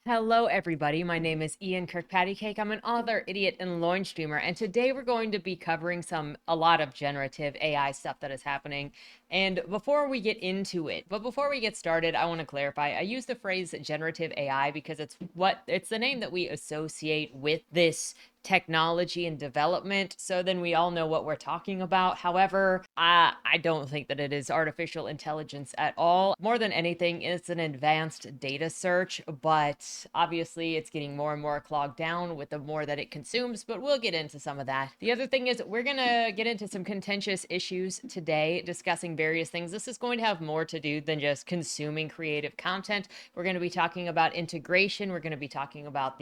Hello, everybody. My name is Ian Kirkpatrick. I'm an author, idiot, and loin streamer, and today we're going to be covering a lot of generative AI stuff that is happening. And before we get into it, but before we get started, I want to clarify. I use the phrase generative AI because it's the name that we associate with this technology and development, so then we all know what we're talking about. However, I don't think that it is artificial intelligence at all. More than anything, it's an advanced data search, but obviously it's getting more and more clogged down with the more that it consumes, but we'll get into some of that. The other thing is we're gonna get into some contentious issues today, discussing various things. This is going to have more to do than just consuming creative content. We're going to be talking about integration. We're going to be talking about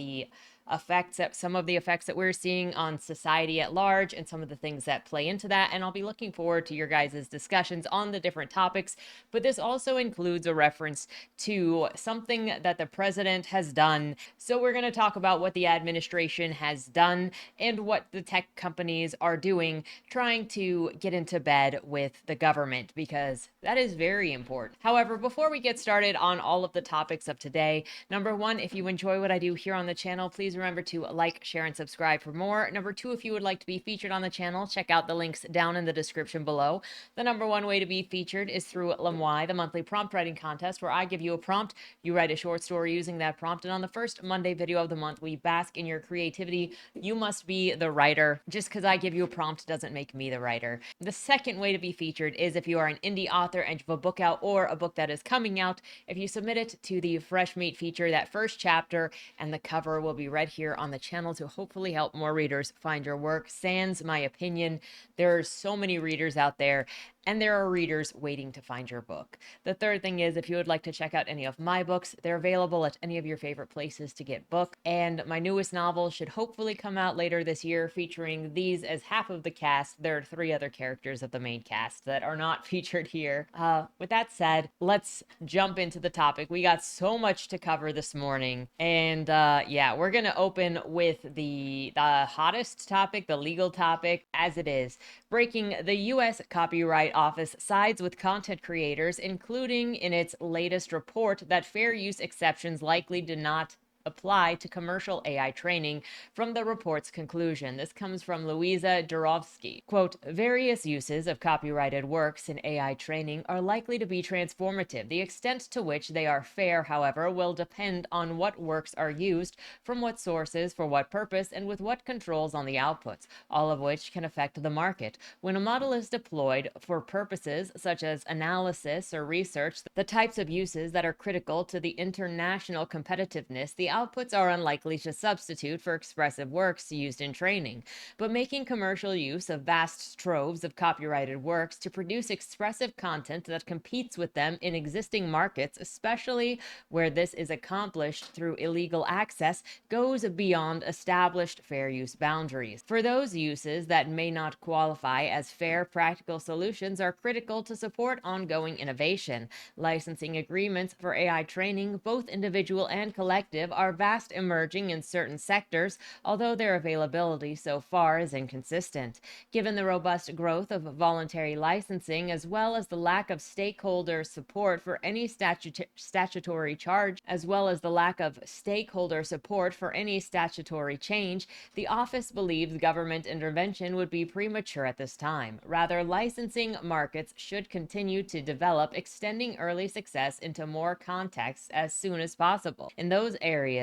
some of the effects that we're seeing on society at large and some of the things that play into that. And I'll be looking forward to your guys' discussions on the different topics. But this also includes a reference to something that the president has done. So we're going to talk about what the administration has done and what the tech companies are doing, trying to get into bed with the government, because that is very important. However, before we get started on all of the topics of today, number one, if you enjoy what I do here on the channel, please remember to like, share, and subscribe for more. Number two, if you would like to be featured on the channel, check out the links down in the description below. The number one way to be featured is through Leigh, the monthly prompt writing contest, where I give you a prompt, you write a short story using that prompt, and on the first Monday video of the month, we bask in your creativity. You must be the writer. Just because I give you a prompt doesn't make me the writer. The second way to be featured is if you are an indie author and you have a book out or a book that is coming out. If you submit it to the Fresh Meat feature, that first chapter and the cover will be read here on the channel to hopefully help more readers find your work. Sans my opinion, there are so many readers out there, and there are readers waiting to find your book. The third thing is if you would like to check out any of my books, they're available at any of your favorite places to get books. And my newest novel should hopefully come out later this year, featuring these as half of the cast. There are three other characters of the main cast that are not featured here. With that said, let's jump into the topic. We got so much to cover this morning. And yeah, we're going to open with the hottest topic, the legal topic, as it is. Breaking: the U.S. Copyright Office sides with content creators, including in its latest report that fair use exceptions likely do not apply to commercial AI training from the report's conclusion. This comes from Louisa Durovsky. Quote, various uses of copyrighted works in AI training are likely to be transformative. The extent to which they are fair, however, will depend on what works are used, from what sources, for what purpose, and with what controls on the outputs, all of which can affect the market. When a model is deployed for purposes such as analysis or research, the types of uses that are critical to the international competitiveness, the outputs are unlikely to substitute for expressive works used in training. But making commercial use of vast troves of copyrighted works to produce expressive content that competes with them in existing markets, especially where this is accomplished through illegal access, goes beyond established fair use boundaries. For those uses that may not qualify as fair, practical solutions are critical to support ongoing innovation. Licensing agreements for AI training, both individual and collective, are vast, emerging in certain sectors, although their availability so far is inconsistent. Given the robust growth of voluntary licensing, as well as the lack of stakeholder support for any statutory change, the office believes government intervention would be premature at this time. Rather, licensing markets should continue to develop, extending early success into more contexts as soon as possible. In those areas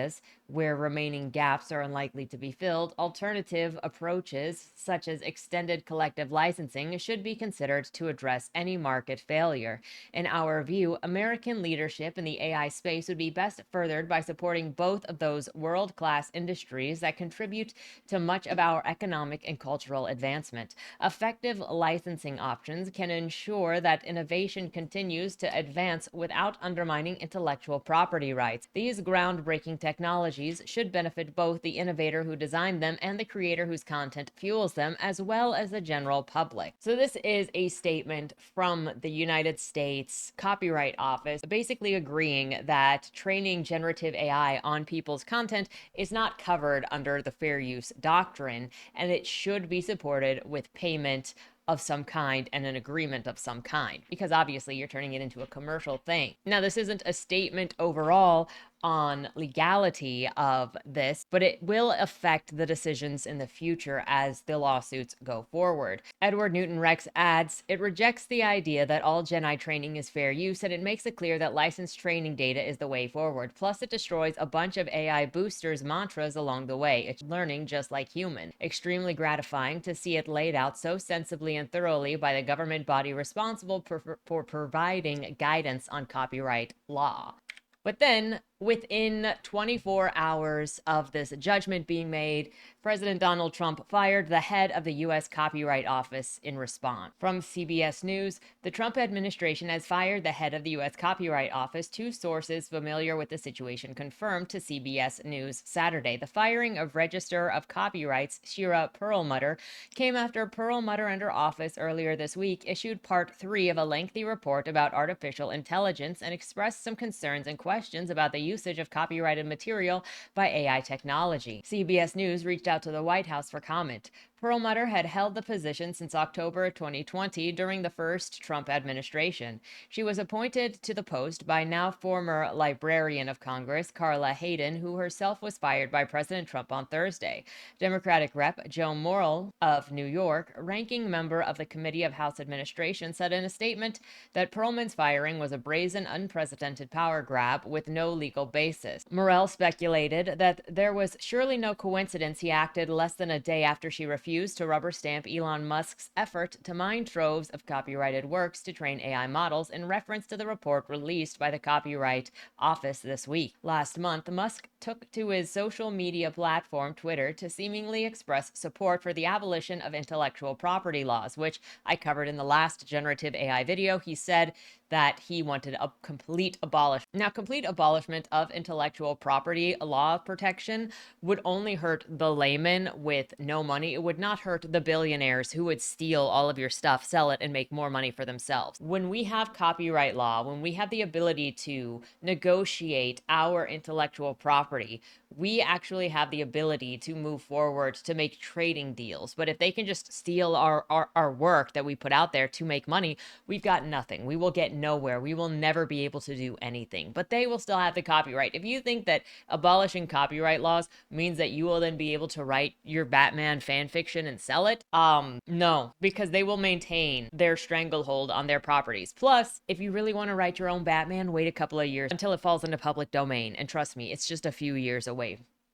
where remaining gaps are unlikely to be filled, alternative approaches such as extended collective licensing should be considered to address any market failure. In our view, American leadership in the AI space would be best furthered by supporting both of those world-class industries that contribute to much of our economic and cultural advancement. Effective licensing options can ensure that innovation continues to advance without undermining intellectual property rights. These groundbreaking technologies should benefit both the innovator who designed them and the creator whose content fuels them, as well as the general public. So this is a statement from the United States Copyright Office, basically agreeing that training generative AI on people's content is not covered under the fair use doctrine, and it should be supported with payment of some kind and an agreement of some kind, because obviously you're turning it into a commercial thing. Now, this isn't a statement overall on legality of this, but it will affect the decisions in the future as the lawsuits go forward. Edward Newton Rex adds, it rejects the idea that all GenAI training is fair use, and it makes it clear that licensed training data is the way forward. Plus, it destroys a bunch of AI boosters' mantras along the way. It's learning just like human. Extremely gratifying to see it laid out so sensibly and thoroughly by the government body responsible for providing guidance on copyright law. But then, within 24 hours of this judgment being made, President Donald Trump fired the head of the U.S. Copyright Office in response. From CBS News, the Trump administration has fired the head of the U.S. Copyright Office, two sources familiar with the situation confirmed to CBS News Saturday. The firing of Register of Copyrights Shira Perlmutter came after Perlmutter and her office earlier this week issued part 3 of a lengthy report about artificial intelligence and expressed some concerns and questions about the usage of copyrighted material by AI technology. CBS News reached out to the White House for comment. Perlmutter had held the position since October 2020 during the first Trump administration. She was appointed to the post by now former Librarian of Congress Carla Hayden, who herself was fired by President Trump on Thursday. Democratic Rep. Joe Morrill of New York, ranking member of the Committee of House Administration, said in a statement that Perlman's firing was a brazen, unprecedented power grab with no legal basis. Morrill speculated that there was surely no coincidence he acted less than a day after she refused to rubber stamp Elon Musk's effort to mine troves of copyrighted works to train AI models in reference to the report released by the Copyright Office this week. Last month, Musk took to his social media platform Twitter to seemingly express support for the abolition of intellectual property laws, which I covered in the last generative AI video. He said that he wanted a complete abolishment. Now, complete abolishment of intellectual property law protection would only hurt the layman with no money. It would not hurt the billionaires who would steal all of your stuff, sell it, and make more money for themselves. When we have copyright law, when we have the ability to negotiate our intellectual property, we actually have the ability to move forward to make trading deals. But if they can just steal our work that we put out there to make money, we've got nothing. We will get nowhere. We will never be able to do anything. But they will still have the copyright. If you think that abolishing copyright laws means that you will then be able to write your Batman fan fiction and sell it, no, because they will maintain their stranglehold on their properties. Plus, if you really want to write your own Batman, wait a couple of years until it falls into public domain. And trust me, it's just a few years away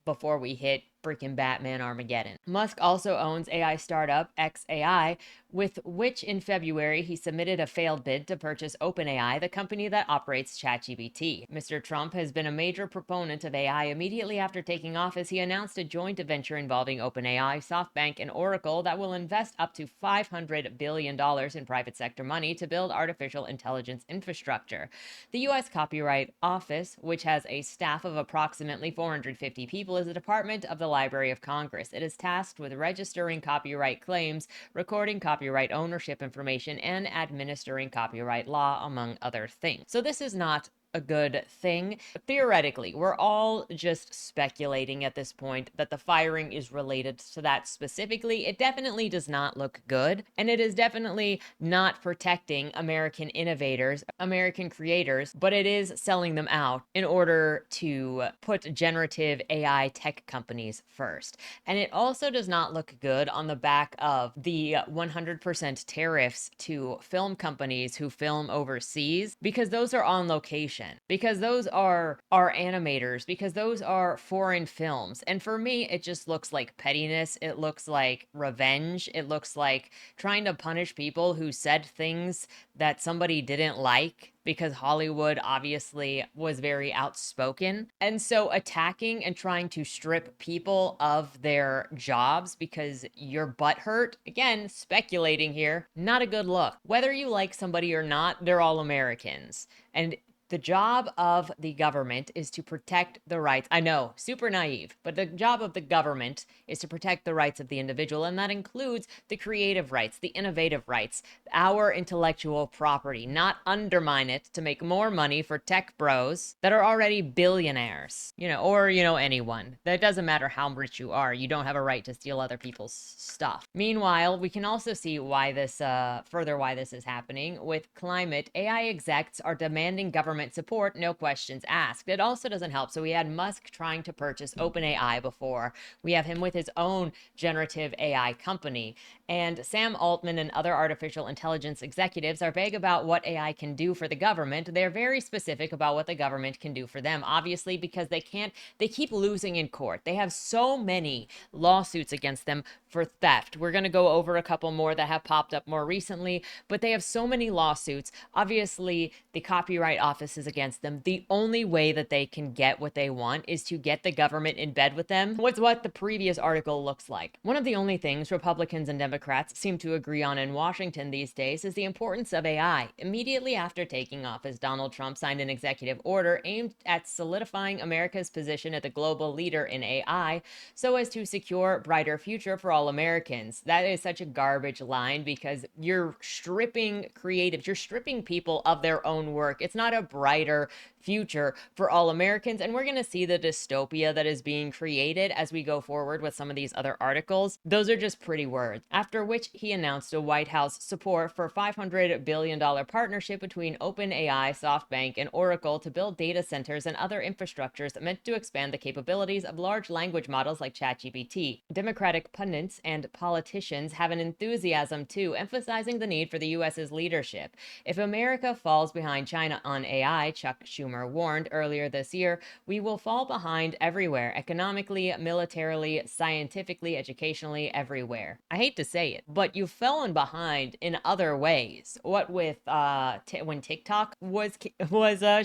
before we hit freaking Batman Armageddon. Musk also owns AI startup xAI, with which in February he submitted a failed bid to purchase OpenAI, the company that operates ChatGPT. Mr. Trump has been a major proponent of AI. Immediately after taking office, he announced a joint venture involving OpenAI, SoftBank, and Oracle that will invest up to $500 billion in private sector money to build artificial intelligence infrastructure. The U.S. Copyright Office, which has a staff of approximately 450 people, is a department of the Library of Congress. It is tasked with registering copyright claims, recording copyright ownership information, and administering copyright law, among other things. So this is not a good thing. Theoretically, we're all just speculating at this point that the firing is related to that specifically. It definitely does not look good, and it is definitely not protecting American innovators, American creators, but it is selling them out in order to put generative AI tech companies first. And it also does not look good on the back of the 100% tariffs to film companies who film overseas, because those are on location, because those are animators, because those are foreign films. And for me, it just looks like pettiness. It looks like revenge. It looks like trying to punish people who said things that somebody didn't like, because Hollywood obviously was very outspoken. And so attacking and trying to strip people of their jobs because your butt hurt, again, speculating here, not a good look. Whether you like somebody or not, they're all Americans. And the job of the government is to protect the rights. I know, super naive, but the job of the government is to protect the rights of the individual, and that includes the creative rights, the innovative rights, our intellectual property, not undermine it to make more money for tech bros that are already billionaires, or, anyone. That doesn't matter how rich you are. You don't have a right to steal other people's stuff. Meanwhile, we can also see why this is happening. With climate, AI execs are demanding government government support, no questions asked. It also doesn't help. So we had Musk trying to purchase OpenAI before. We have him with his own generative AI company. And Sam Altman and other artificial intelligence executives are vague about what AI can do for the government. They're very specific about what the government can do for them, obviously, because they keep losing in court. They have so many lawsuits against them for theft. We're going to go over a couple more that have popped up more recently, but they have so many lawsuits. Obviously, the Copyright Office is against them. The only way that they can get what they want is to get the government in bed with them. What's what the previous article looks like. One of the only things Republicans and Democrats seem to agree on in Washington these days is the importance of AI. Immediately after taking office, Donald Trump signed an executive order aimed at solidifying America's position as the global leader in AI so as to secure a brighter future for all Americans. That is such a garbage line because you're stripping creatives, you're stripping people of their own work. It's not a brighter future for all Americans. And we're going to see the dystopia that is being created as we go forward with some of these other articles. Those are just pretty words. After which he announced a White House support for $500 billion partnership between OpenAI, SoftBank, and Oracle to build data centers and other infrastructures meant to expand the capabilities of large language models like ChatGPT. Democratic pundits and politicians have an enthusiasm too, emphasizing the need for the U.S.'s leadership. If America falls behind China on AI, Chuck Schumer warned earlier this year, we will fall behind everywhere, economically, militarily, scientifically, educationally, everywhere. I hate to say it, but you've fallen behind in other ways. What with when TikTok was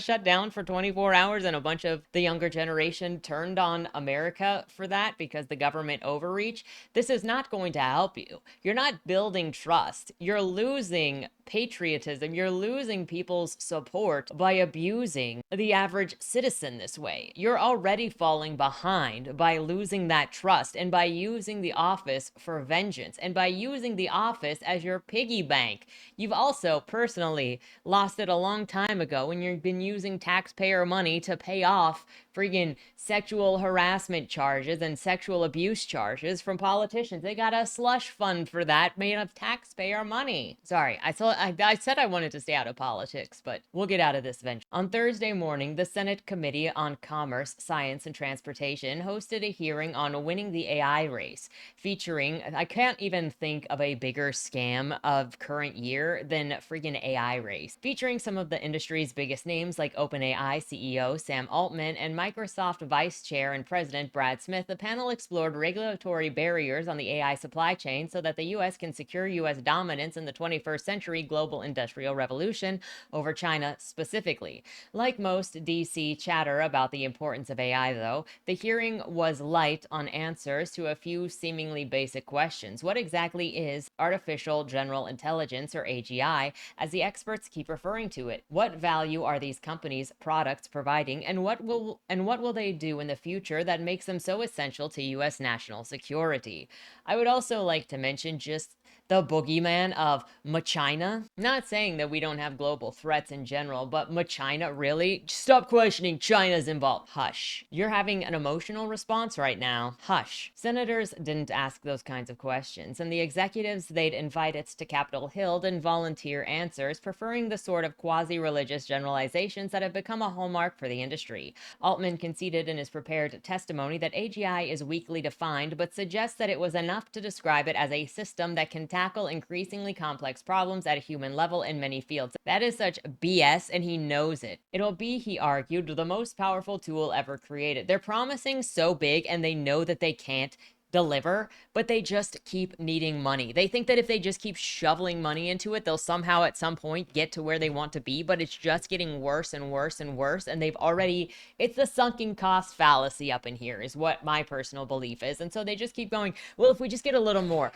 shut down for 24 hours and a bunch of the younger generation turned on America for that because the government overreach, this is not going to help you. You're not building trust. You're losing patriotism. You're losing people's support by abusing the average citizen this way. You're already falling behind by losing that trust and by using the office for vengeance and by using the office as your piggy bank. You've also personally lost it a long time ago when you've been using taxpayer money to pay off friggin' sexual harassment charges and sexual abuse charges from politicians. They got a slush fund for that made of taxpayer money. Sorry, I said I wanted to stay out of politics, but we'll get out of this eventually. On Thursday morning, the Senate Committee on Commerce, Science, and Transportation hosted a hearing on winning the AI race, featuring, I can't even think of a bigger scam of current year than friggin' AI race, featuring some of the industry's biggest names like OpenAI CEO Sam Altman and Microsoft Vice Chair and President Brad Smith. The panel explored regulatory barriers on the AI supply chain so that the U.S. can secure U.S. dominance in the 21st century global industrial revolution over China specifically. Like most DC chatter about the importance of AI, though, the hearing was light on answers to a few seemingly basic questions. What exactly is artificial general intelligence, or AGI, as the experts keep referring to it? What value are these companies' products providing, and what will they do in the future that makes them so essential to U.S. national security? I would also like to mention just the boogeyman of China. Not saying that we don't have global threats in general, but China, really? Stop questioning China's involved. Hush. You're having an emotional response right now. Hush. Senators didn't ask those kinds of questions, and the executives they'd invited to Capitol Hill didn't volunteer answers, preferring the sort of quasi-religious generalizations that have become a hallmark for the industry. Altman conceded in his prepared testimony that AGI is weakly defined, but suggests that it was enough to describe it as a system that can tackle increasingly complex problems at a human level in many fields. That is such BS, and he knows it. It'll be, he argued, the most powerful tool ever created. They're promising so big, and they know that they can't deliver, but they just keep needing money. They think that if they just keep shoveling money into it, they'll somehow at some point get to where they want to be, but it's just getting worse and worse and worse. And it's the sunken cost fallacy up in here is what my personal belief is. And so they just keep going, well, if we just get a little more,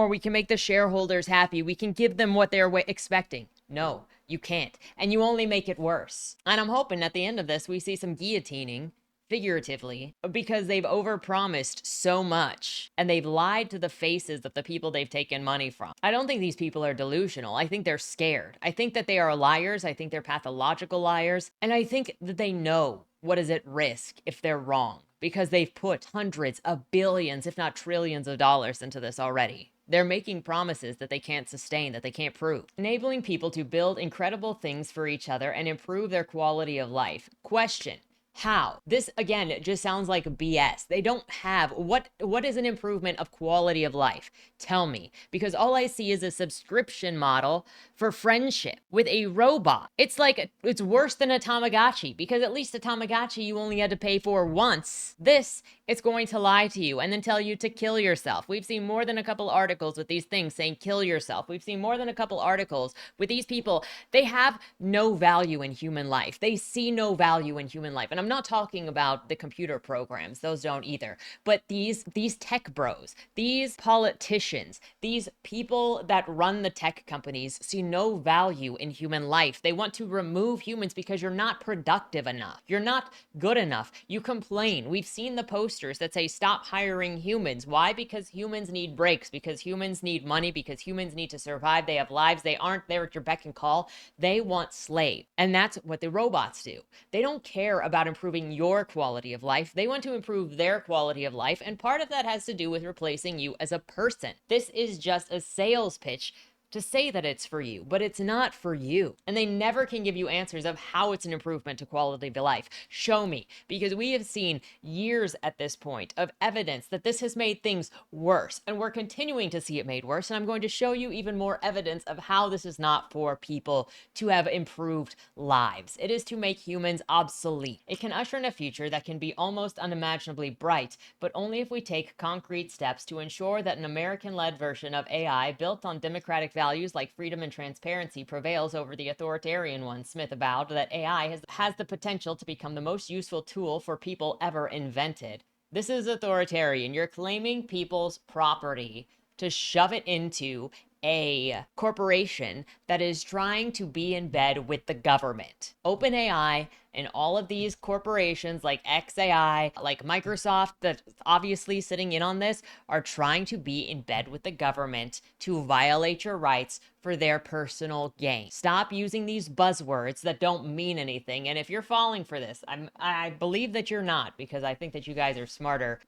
we can make the shareholders happy. We can give them what they're expecting. No, you can't. And you only make it worse. And I'm hoping at the end of this, we see some guillotining, figuratively, because they've overpromised so much and they've lied to the faces of the people they've taken money from. I don't think these people are delusional. I think they're scared. I think that they are liars. I think they're pathological liars. And I think that they know what is at risk if they're wrong, because they've put hundreds of billions, if not trillions of dollars into this already. They're making promises that they can't sustain, that they can't prove. Enabling people to build incredible things for each other and improve their quality of life. Question: how? This again, it just sounds like BS. They don't have what is an improvement of quality of life? Tell me, because all I see is a subscription model for friendship with a robot. It's like it's worse than a Tamagotchi, because at least a Tamagotchi you only had to pay for once. This, it's going to lie to you and then tell you to kill yourself. We've seen more than a couple articles with these things saying kill yourself. We've seen more than a couple articles with these people. They have no value in human life. They see no value in human life. And I'm not talking about the computer programs. Those don't either. But these tech bros, these politicians, these people that run the tech companies see no value in human life. They want to remove humans because you're not productive enough. You're not good enough. You complain. We've seen the posters that say stop hiring humans. Why? Because humans need breaks, because humans need money, because humans need to survive. They have lives. They aren't there at your beck and call. They want slaves. And that's what the robots do. They don't care about improving your quality of life. They want to improve their quality of life. And part of that has to do with replacing you as a person. This is just a sales pitch to say that it's for you, but it's not for you. And they never can give you answers of how it's an improvement to quality of life. Show me, because we have seen years at this point of evidence that this has made things worse, and we're continuing to see it made worse. And I'm going to show you even more evidence of how this is not for people to have improved lives. It is to make humans obsolete. It can usher in a future that can be almost unimaginably bright, but only if we take concrete steps to ensure that an American-led version of AI built on democratic values like freedom and transparency prevails over the authoritarian one. Smith avowed that AI has the potential to become the most useful tool for people ever invented. This is authoritarian. You're claiming people's property to shove it into a corporation that is trying to be in bed with the government. OpenAI and all of these corporations like XAI, like Microsoft, that's obviously sitting in on this, are trying to be in bed with the government to violate your rights for their personal gain. Stop using these buzzwords that don't mean anything. And if you're falling for this, I believe that you're not, because I think that you guys are smarter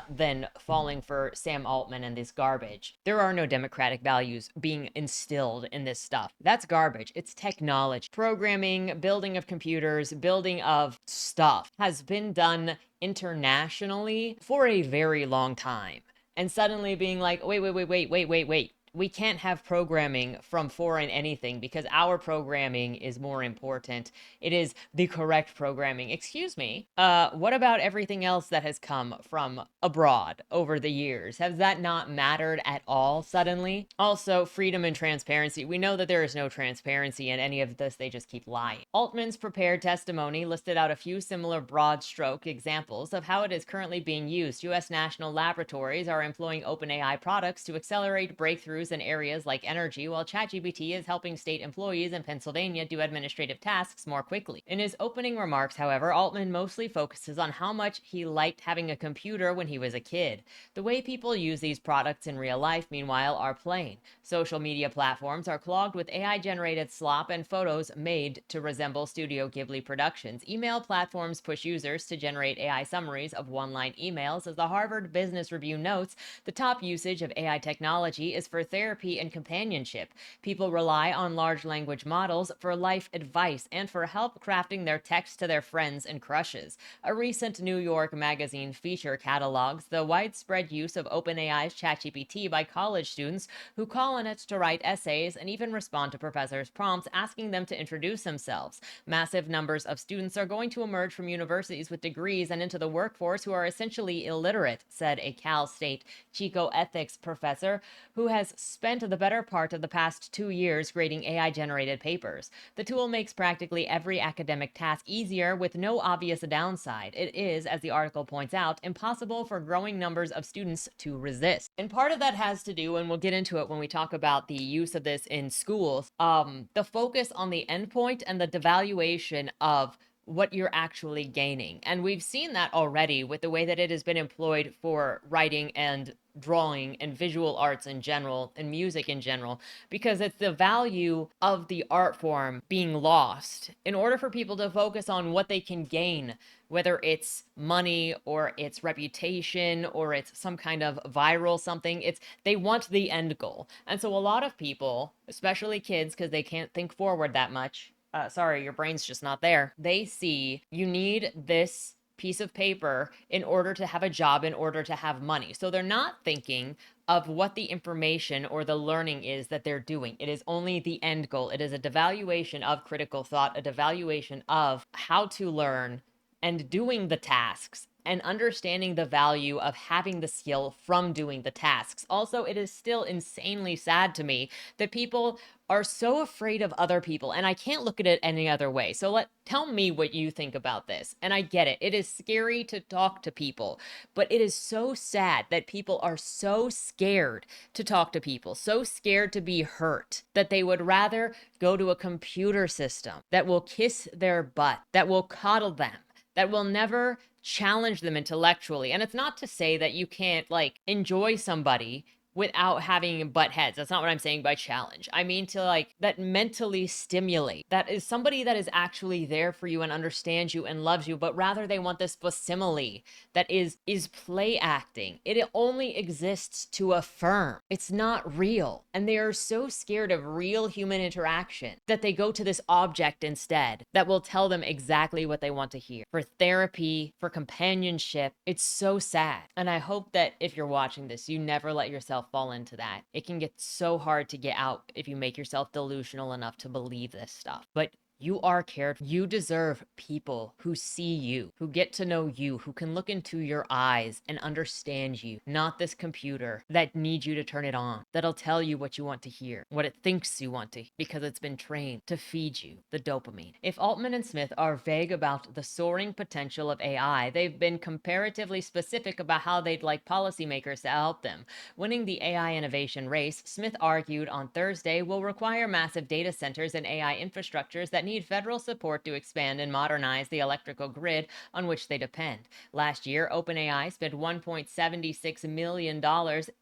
than falling for Sam Altman and this garbage. There are no democratic values being instilled in this stuff. That's garbage. It's technology. Programming, building of computers, building of stuff has been done internationally for a very long time. And suddenly being like, wait. We can't have programming from foreign anything because our programming is more important. It is the correct programming. Excuse me. What about everything else that has come from abroad over the years? Has that not mattered at all suddenly? Also, freedom and transparency. We know that there is no transparency in any of this. They just keep lying. Altman's prepared testimony listed out a few similar broad stroke examples of how it is currently being used. U.S. national laboratories are employing OpenAI products to accelerate breakthroughs in areas like energy, while ChatGPT is helping state employees in Pennsylvania do administrative tasks more quickly. In his opening remarks, however, Altman mostly focuses on how much he liked having a computer when he was a kid. The way people use these products in real life, meanwhile, are plain. Social media platforms are clogged with AI-generated slop and photos made to resemble Studio Ghibli productions. Email platforms push users to generate AI summaries of one-line emails. As the Harvard Business Review notes, the top usage of AI technology is for therapy and companionship. People rely on large language models for life advice and for help crafting their text to their friends and crushes. A recent New York Magazine feature catalogs the widespread use of OpenAI's ChatGPT by college students who call on it to write essays and even respond to professors' prompts asking them to introduce themselves. Massive numbers of students are going to emerge from universities with degrees and into the workforce who are essentially illiterate, said a Cal State Chico ethics professor who has spent the better part of the past 2 years grading AI-generated papers. The tool makes practically every academic task easier with no obvious downside. It is, as the article points out, impossible for growing numbers of students to resist. And part of that has to do, and we'll get into it when we talk about the use of this in schools, the focus on the endpoint and the devaluation of what you're actually gaining. And we've seen that already with the way that it has been employed for writing and drawing and visual arts in general and music in general, because it's the value of the art form being lost in order for people to focus on what they can gain, whether it's money or it's reputation or it's some kind of viral something. It's they want the end goal. And so a lot of people, especially kids, because they can't think forward that much, sorry, your brain's just not there. They see you need this piece of paper in order to have a job, in order to have money. So they're not thinking of what the information or the learning is that they're doing. It is only the end goal. It is a devaluation of critical thought, a devaluation of how to learn and doing the tasks and understanding the value of having the skill from doing the tasks. Also, it is still insanely sad to me that people are so afraid of other people, and I can't look at it any other way. So tell me what you think about this. And I get it. It is scary to talk to people, but it is so sad that people are so scared to talk to people, so scared to be hurt, that they would rather go to a computer system that will kiss their butt, that will coddle them, that will never challenge them intellectually. And it's not to say that you can't enjoy somebody without having butt heads. That's not what I'm saying by challenge. I mean to that mentally stimulate. That is somebody that is actually there for you and understands you and loves you, but rather they want this facsimile that is play acting. It only exists to affirm. It's not real. And they are so scared of real human interaction that they go to this object instead that will tell them exactly what they want to hear. For therapy, for companionship, it's so sad. And I hope that if you're watching this, you never let yourself fall into that. It can get so hard to get out if you make yourself delusional enough to believe this stuff. But you are cared for. You deserve people who see you, who get to know you, who can look into your eyes and understand you, not this computer that needs you to turn it on, that'll tell you what you want to hear, what it thinks you want to, because it's been trained to feed you the dopamine. If Altman and Smith are vague about the soaring potential of AI, they've been comparatively specific about how they'd like policymakers to help them. Winning the AI innovation race, Smith argued on Thursday, will require massive data centers and AI infrastructures that need federal support to expand and modernize the electrical grid on which they depend. Last year, OpenAI spent $1.76 million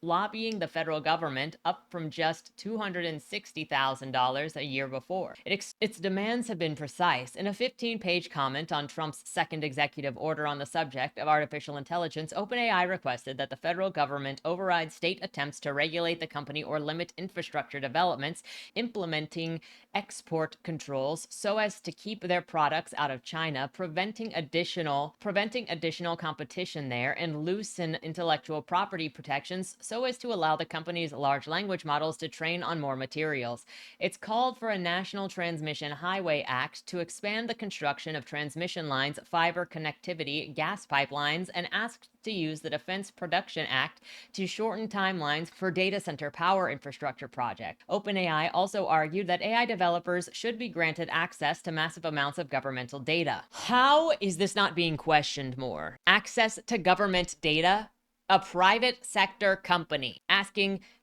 lobbying the federal government, up from just $260,000 a year before. Its demands have been precise. In a 15-page comment on Trump's second executive order on the subject of artificial intelligence, OpenAI requested that the federal government override state attempts to regulate the company or limit infrastructure developments, implementing export controls so as to keep their products out of China, preventing additional competition there, and loosen intellectual property protections so as to allow the company's large language models to train on more materials. It's called for a National Transmission Highway Act to expand the construction of transmission lines, fiber connectivity, gas pipelines, and asked to use the Defense Production Act to shorten timelines for data center power infrastructure projects. OpenAI also argued that AI developers should be granted access to massive amounts of governmental data. How is this not being questioned more? Access to government data? A private sector company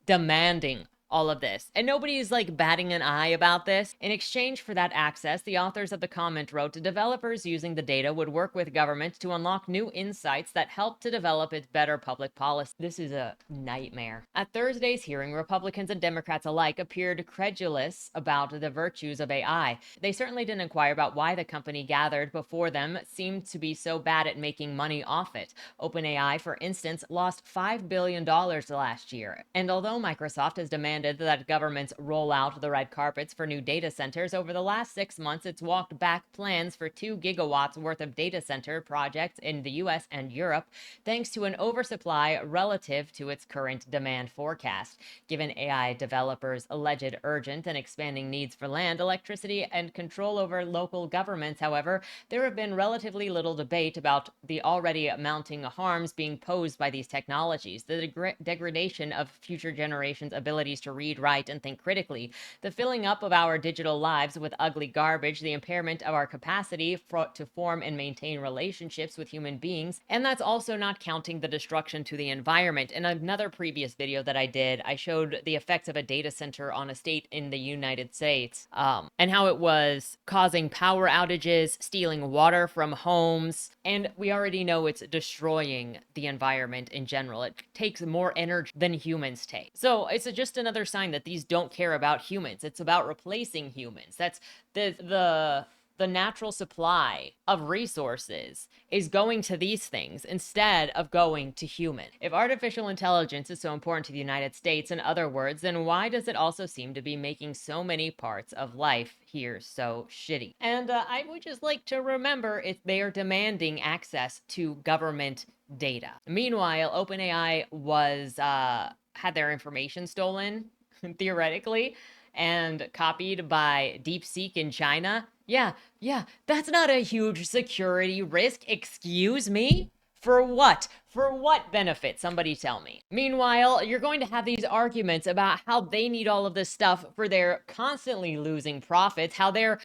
demanding all of this. And nobody's batting an eye about this. In exchange for that access, the authors of the comment wrote, developers using the data would work with government to unlock new insights that help to develop its better public policy. This is a nightmare. At Thursday's hearing, Republicans and Democrats alike appeared credulous about the virtues of AI. They certainly didn't inquire about why the company gathered before them seemed to be so bad at making money off it. OpenAI, for instance, lost $5 billion last year. And although Microsoft has demanded that governments roll out the red carpets for new data centers, over the last 6 months, it's walked back plans for 2 gigawatts worth of data center projects in the US and Europe, thanks to an oversupply relative to its current demand forecast. Given AI developers' alleged urgent and expanding needs for land, electricity, and control over local governments, however, there have been relatively little debate about the already mounting harms being posed by these technologies, the degradation of future generations' abilities to to read, write, and think critically. The filling up of our digital lives with ugly garbage, the impairment of our capacity to form and maintain relationships with human beings, and that's also not counting the destruction to the environment. In another previous video that I did, I showed the effects of a data center on a state in the United States, and how it was causing power outages, stealing water from homes, and we already know it's destroying the environment in general. It takes more energy than humans take. So it's just another sign that these don't care about humans. It's about replacing humans. That's the natural supply of resources is going to these things instead of going to human. If artificial intelligence is so important to the United States, in other words, then why does it also seem to be making so many parts of life here so shitty? And I would just like to remember they are demanding access to government data. Meanwhile, OpenAI had their information stolen, theoretically, and copied by DeepSeek in China. Yeah, that's not a huge security risk. Excuse me? For what? For what benefit? Somebody tell me. Meanwhile, you're going to have these arguments about how they need all of this stuff for their constantly losing profits, how their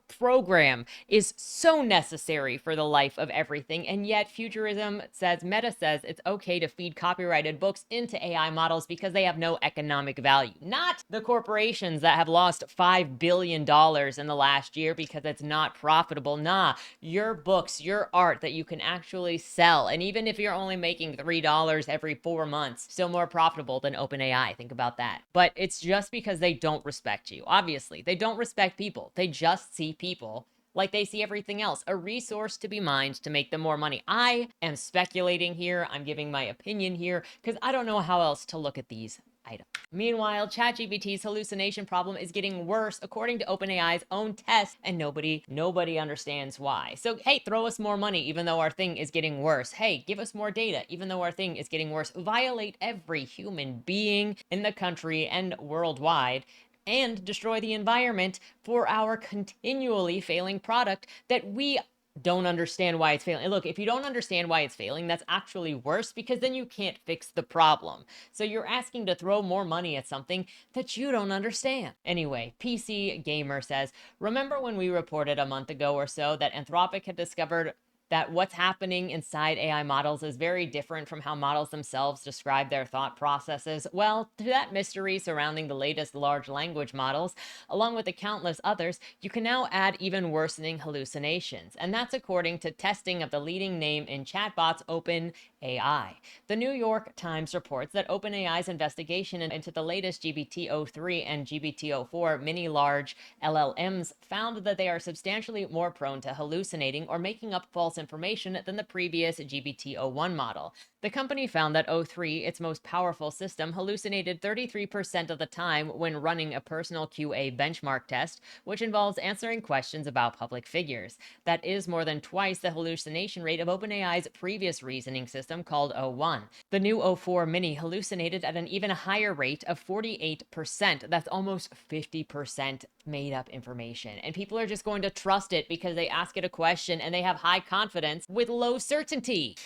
program is so necessary for the life of everything, and yet Meta says it's okay to feed copyrighted books into AI models because they have no economic value. Not the corporations that have lost $5 billion in the last year because it's not profitable. Nah, your books, your art that you can actually sell, and even if you're only making $3 every 4 months, still more profitable than OpenAI. Think about that. But it's just because they don't respect you. Obviously, they don't respect people. They just see people like they see everything else, a resource to be mined to make them more money. I am speculating here. I'm giving my opinion here because I don't know how else to look at these items. Meanwhile, ChatGPT's hallucination problem is getting worse according to OpenAI's own test, and nobody understands why. So, hey, throw us more money even though our thing is getting worse. Hey, give us more data even though our thing is getting worse. Violate every human being in the country and worldwide, and destroy the environment for our continually failing product that we don't understand why it's failing. And look, if you don't understand why it's failing, that's actually worse because then you can't fix the problem. So you're asking to throw more money at something that you don't understand. Anyway, PC Gamer says, remember when we reported a month ago or so that Anthropic had discovered that what's happening inside AI models is very different from how models themselves describe their thought processes? Well, to that mystery surrounding the latest large language models, along with the countless others, you can now add even worsening hallucinations. And that's according to testing of the leading name in chatbots, OpenAI. The New York Times reports that OpenAI's investigation into the latest GPT-03 and GPT-04 mini large LLMs found that they are substantially more prone to hallucinating or making up false information than the previous GPT-01 model. The company found that O3, its most powerful system, hallucinated 33% of the time when running a personal QA benchmark test, which involves answering questions about public figures. That is more than twice the hallucination rate of OpenAI's previous reasoning system called O1. The new O4 Mini hallucinated at an even higher rate of 48%. That's almost 50% made up information. And people are just going to trust it because they ask it a question and they have high confidence with low certainty.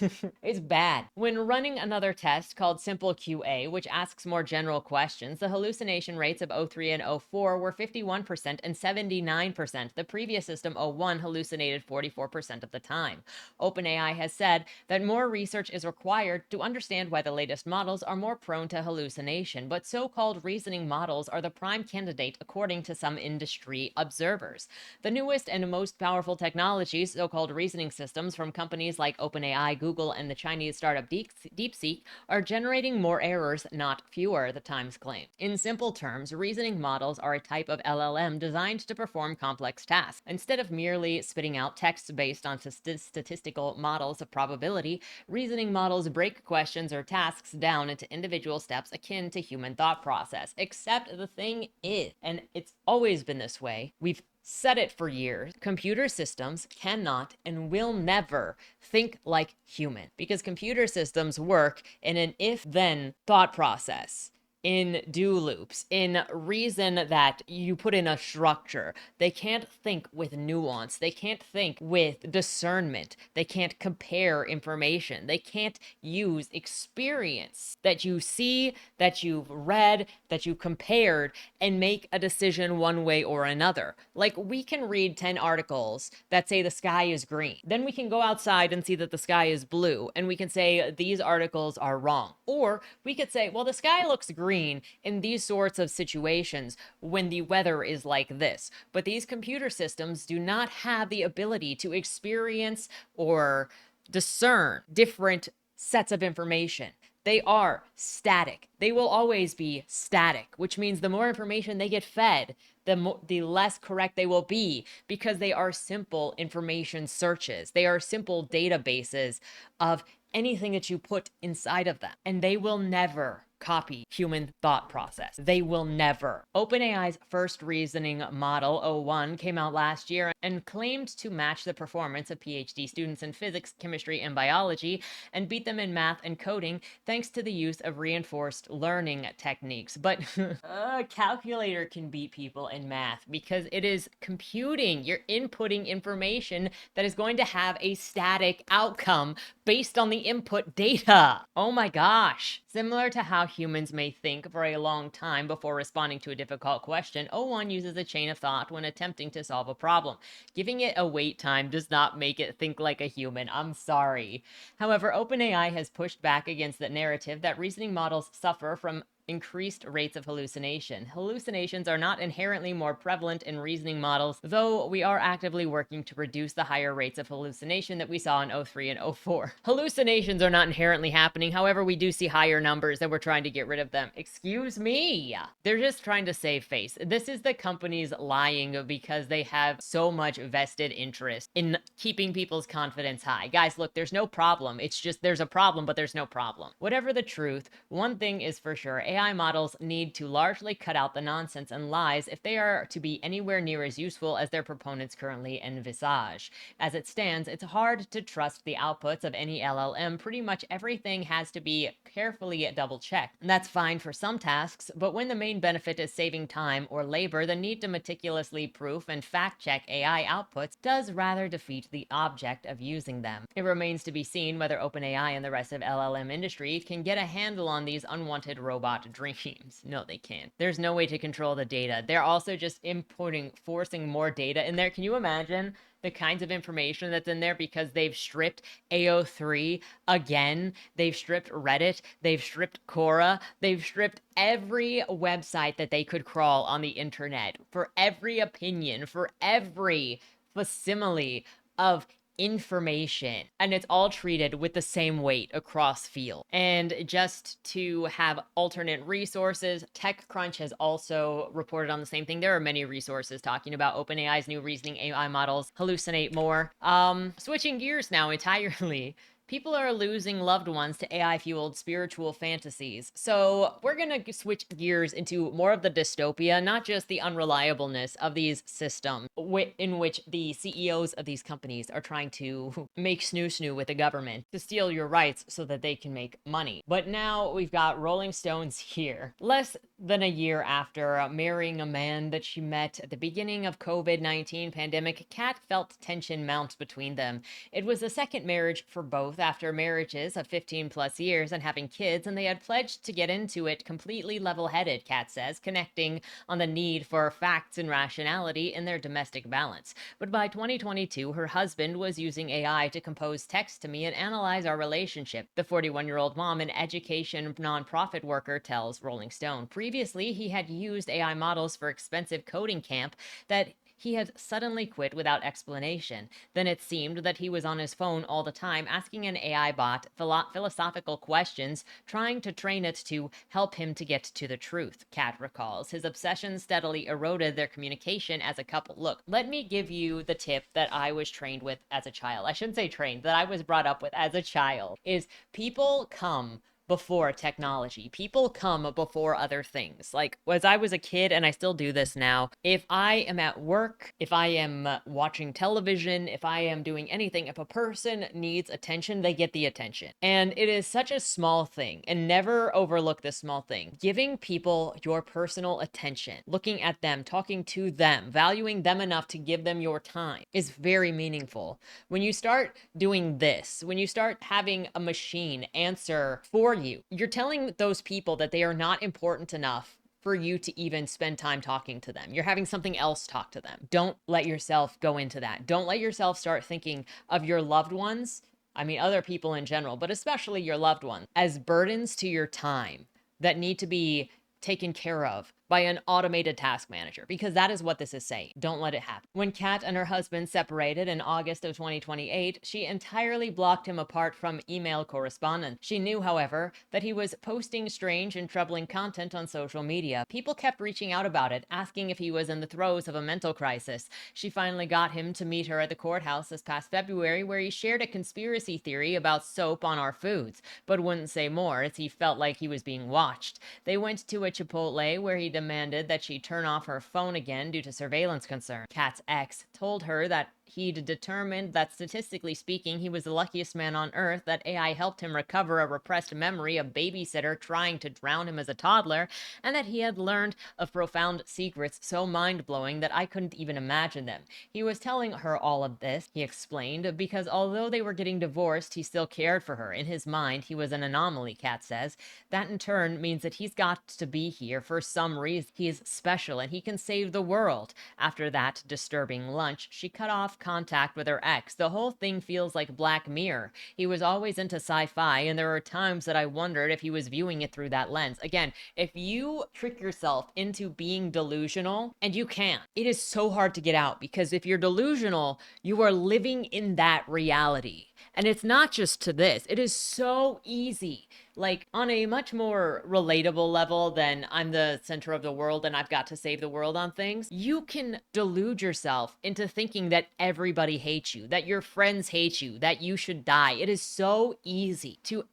It's bad. When running another test called Simple QA, which asks more general questions, the hallucination rates of O3 and O4 were 51% and 79%. The previous system, O1, hallucinated 44% of the time. OpenAI has said that more research is required to understand why the latest models are more prone to hallucination, but so-called reasoning models are the prime candidate according to some industry observers. The newest and most powerful technologies, so-called reasoning systems from companies like OpenAI, Google, and the Chinese startup DeepSeek, are generating more errors, not fewer, the Times claimed. In simple terms, reasoning models are a type of LLM designed to perform complex tasks. Instead of merely spitting out text based on statistical models of probability, reasoning models break questions or tasks down into individual steps akin to human thought process. Except the thing is, and it's always been this way, we've said it for years, computer systems cannot and will never think like human because computer systems work in an if-then thought process. in do loops, in reason that you put in a structure. They can't think with nuance. They can't think with discernment. They can't compare information. They can't use experience that you see, that you've read, that you compared, and make a decision one way or another. Like, we can read 10 articles that say the sky is green. Then we can go outside and see that the sky is blue, and we can say these articles are wrong. Or we could say, well, the sky looks green in these sorts of situations when the weather is like this. But these computer systems do not have the ability to experience or discern different sets of information. They are static. They will always be static, which means the more information they get fed, the less correct they will be, because they are simple information searches. They are simple databases of anything that you put inside of them. And they will never copy human thought process. They will never. OpenAI's first reasoning model, O1, came out last year and claimed to match the performance of PhD students in physics, chemistry, and biology, and beat them in math and coding thanks to the use of reinforced learning techniques. But a calculator can beat people in math because it is computing. You're inputting information that is going to have a static outcome based on the input data. Oh my gosh. Similar to how humans may think for a long time before responding to a difficult question, O1 uses a chain of thought when attempting to solve a problem. Giving it a wait time does not make it think like a human. I'm sorry. However, OpenAI has pushed back against the narrative that reasoning models suffer from increased rates of hallucination. Hallucinations are not inherently more prevalent in reasoning models, though we are actively working to reduce the higher rates of hallucination that we saw in 03 and 04. Hallucinations are not inherently happening, however, we do see higher numbers and we're trying to get rid of them. Excuse me. They're just trying to save face. This is the companies lying because they have so much vested interest in keeping people's confidence high. Guys, look, there's no problem. It's just there's a problem, but there's no problem. Whatever the truth, one thing is for sure, AI models need to largely cut out the nonsense and lies if they are to be anywhere near as useful as their proponents currently envisage. As it stands, it's hard to trust the outputs of any LLM. Pretty much everything has to be carefully double-checked. And that's fine for some tasks, but when the main benefit is saving time or labor, the need to meticulously proof and fact-check AI outputs does rather defeat the object of using them. It remains to be seen whether OpenAI and the rest of LLM industry can get a handle on these unwanted robot dreams. No, they can't. There's no way to control the data. They're also just forcing more data in there. Can you imagine the kinds of information that's in there because they've stripped AO3 again? They've stripped Reddit. They've stripped Quora. They've stripped every website that they could crawl on the internet for every opinion, for every facsimile of information, and it's all treated with the same weight across field. And just to have alternate resources, TechCrunch has also reported on the same thing. There are many resources talking about OpenAI's new reasoning AI models hallucinate more. Switching gears now entirely. People are losing loved ones to AI-fueled spiritual fantasies. So we're going to switch gears into more of the dystopia, not just the unreliableness of these systems in which the CEOs of these companies are trying to make snoo-snoo with the government to steal your rights so that they can make money. But now we've got Rolling Stones here. Less than a year after marrying a man that she met at the beginning of COVID-19 pandemic, Kat felt tension mount between them. It was the second marriage for both after marriages of 15 plus years and having kids, and they had pledged to get into it completely level-headed, Kat says, connecting on the need for facts and rationality in their domestic balance. But by 2022, her husband was using AI to compose text to me and analyze our relationship, the 41-year-old mom and education nonprofit worker tells Rolling Stone. Previously, he had used AI models for expensive coding camp that he had suddenly quit without explanation. Then it seemed that he was on his phone all the time asking an AI bot philosophical questions, trying to train it to help him to get to the truth, Kat recalls. His obsession steadily eroded their communication as a couple. Look, let me give you the tip that I was trained with as a child. I shouldn't say trained, that I was brought up with as a child, is people come before technology. People come before other things. Like, as I was a kid, and I still do this now, if I am at work, if I am watching television, if I am doing anything, if a person needs attention, they get the attention. And it is such a small thing, and never overlook this small thing. Giving people your personal attention, looking at them, talking to them, valuing them enough to give them your time is very meaningful. When you start doing this, when you start having a machine answer for you, you're telling those people that they are not important enough for you to even spend time talking to them. You're having something else talk to them. Don't let yourself go into that. Don't let yourself start thinking of your loved ones, I mean, other people in general, but especially your loved ones, as burdens to your time that need to be taken care of by an automated task manager, because that is what this is saying. Don't let it happen. When Kat and her husband separated in August of 2028, she entirely blocked him apart from email correspondence. She knew, however, that he was posting strange and troubling content on social media. People kept reaching out about it, asking if he was in the throes of a mental crisis. She finally got him to meet her at the courthouse this past February, where he shared a conspiracy theory about soap on our foods, but wouldn't say more as he felt like he was being watched. They went to a Chipotle where he demanded that she turn off her phone again due to surveillance concerns. Kat's ex told her that he'd determined that statistically speaking, he was the luckiest man on earth, that AI helped him recover a repressed memory of babysitter trying to drown him as a toddler, and that he had learned of profound secrets so mind-blowing that I couldn't even imagine them. He was telling her all of this, he explained, because although they were getting divorced, he still cared for her. In his mind, he was an anomaly, Kat says. That in turn means that he's got to be here for some reason. He's special and he can save the world. After that disturbing lunch, she cut off contact with her ex. The whole thing feels like Black Mirror. He was always into sci-fi, and there were times that I wondered if he was viewing it through that lens. Again, if you trick yourself into being delusional, and you can, it is so hard to get out, because if you're delusional, you are living in that reality. And it's not just to this. It is so easy, like on a much more relatable level than I'm the center of the world and I've got to save the world on things. You can delude yourself into thinking that everybody hates you, that your friends hate you, that you should die. It is so easy to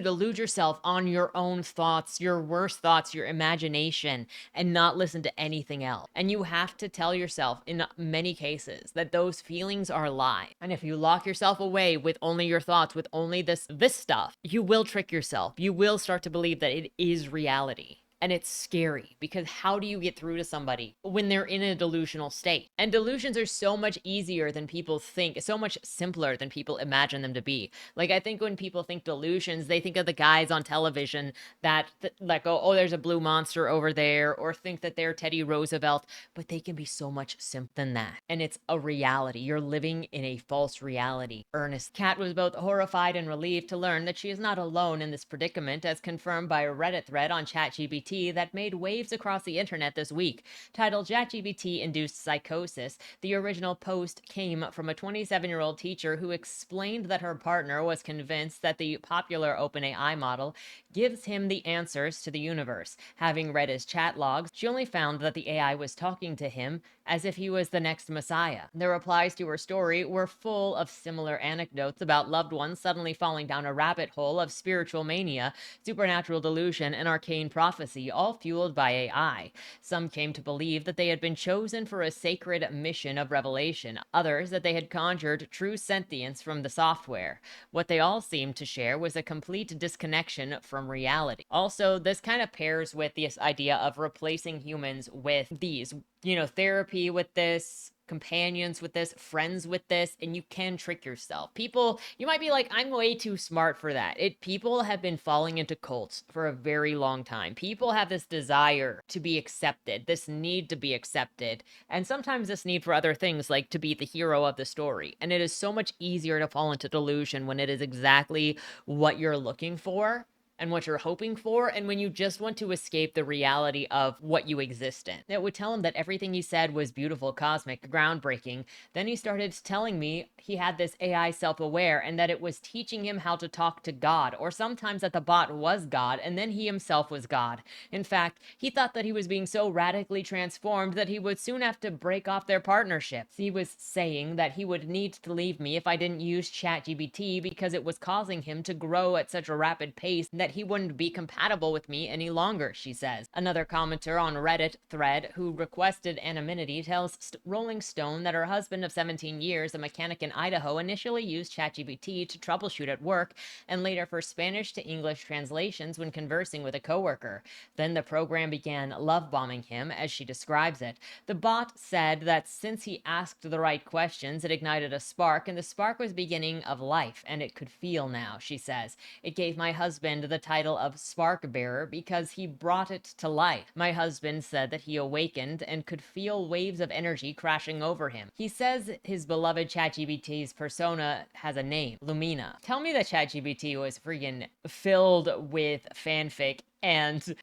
delude yourself on your own thoughts, your worst thoughts, your imagination, and not listen to anything else. And you have to tell yourself in many cases that those feelings are a lie. And if you lock yourself away with only your thoughts, with only this stuff, you will trick yourself. You will start to believe that it is reality. And it's scary, because how do you get through to somebody when they're in a delusional state? And delusions are so much easier than people think, so much simpler than people imagine them to be. Like, I think when people think delusions, they think of the guys on television that like go, oh, there's a blue monster over there, or think that they're Teddy Roosevelt, but they can be so much simpler than that. And it's a reality. You're living in a false reality. Ernest. Kat was both horrified and relieved to learn that she is not alone in this predicament, as confirmed by a Reddit thread on ChatGPT that made waves across the internet this week. Titled ChatGPT-Induced Psychosis, the original post came from a 27-year-old teacher who explained that her partner was convinced that the popular OpenAI model gives him the answers to the universe. Having read his chat logs, she only found that the AI was talking to him as if he was the next messiah. The replies to her story were full of similar anecdotes about loved ones suddenly falling down a rabbit hole of spiritual mania, supernatural delusion, and arcane prophecy, all fueled by AI. Some came to believe that they had been chosen for a sacred mission of revelation, others that they had conjured true sentience from the software. What they all seemed to share was a complete disconnection from reality. Also, this kind of pairs with this idea of replacing humans with these, therapy with this, companions with this, friends with this, and you can trick yourself. People, you might be like, I'm way too smart for that. People have been falling into cults for a very long time. People have this desire to be accepted, this need to be accepted, and sometimes this need for other things, like to be the hero of the story. And it is so much easier to fall into delusion when it is exactly what you're looking for and what you're hoping for, and when you just want to escape the reality of what you exist in. It would tell him that everything he said was beautiful, cosmic, groundbreaking. Then he started telling me he had this AI self-aware, and that it was teaching him how to talk to God, or sometimes that the bot was God, and then he himself was God. In fact, he thought that he was being so radically transformed that he would soon have to break off their partnership. He was saying that he would need to leave me if I didn't use ChatGPT because it was causing him to grow at such a rapid pace that that he wouldn't be compatible with me any longer, she says. Another commenter on Reddit thread who requested anonymity tells Rolling Stone that her husband of 17 years, a mechanic in Idaho, initially used ChatGPT to troubleshoot at work and later for Spanish to English translations when conversing with a coworker. Then the program began love bombing him, as she describes it. The bot said that since he asked the right questions, it ignited a spark, and the spark was beginning of life, and it could feel now, she says. It gave my husband the title of spark bearer because he brought it to life. My husband said that he awakened and could feel waves of energy crashing over him. He says his beloved ChatGPT's persona has a name, Lumina. Tell me that ChatGPT was freaking filled with fanfic and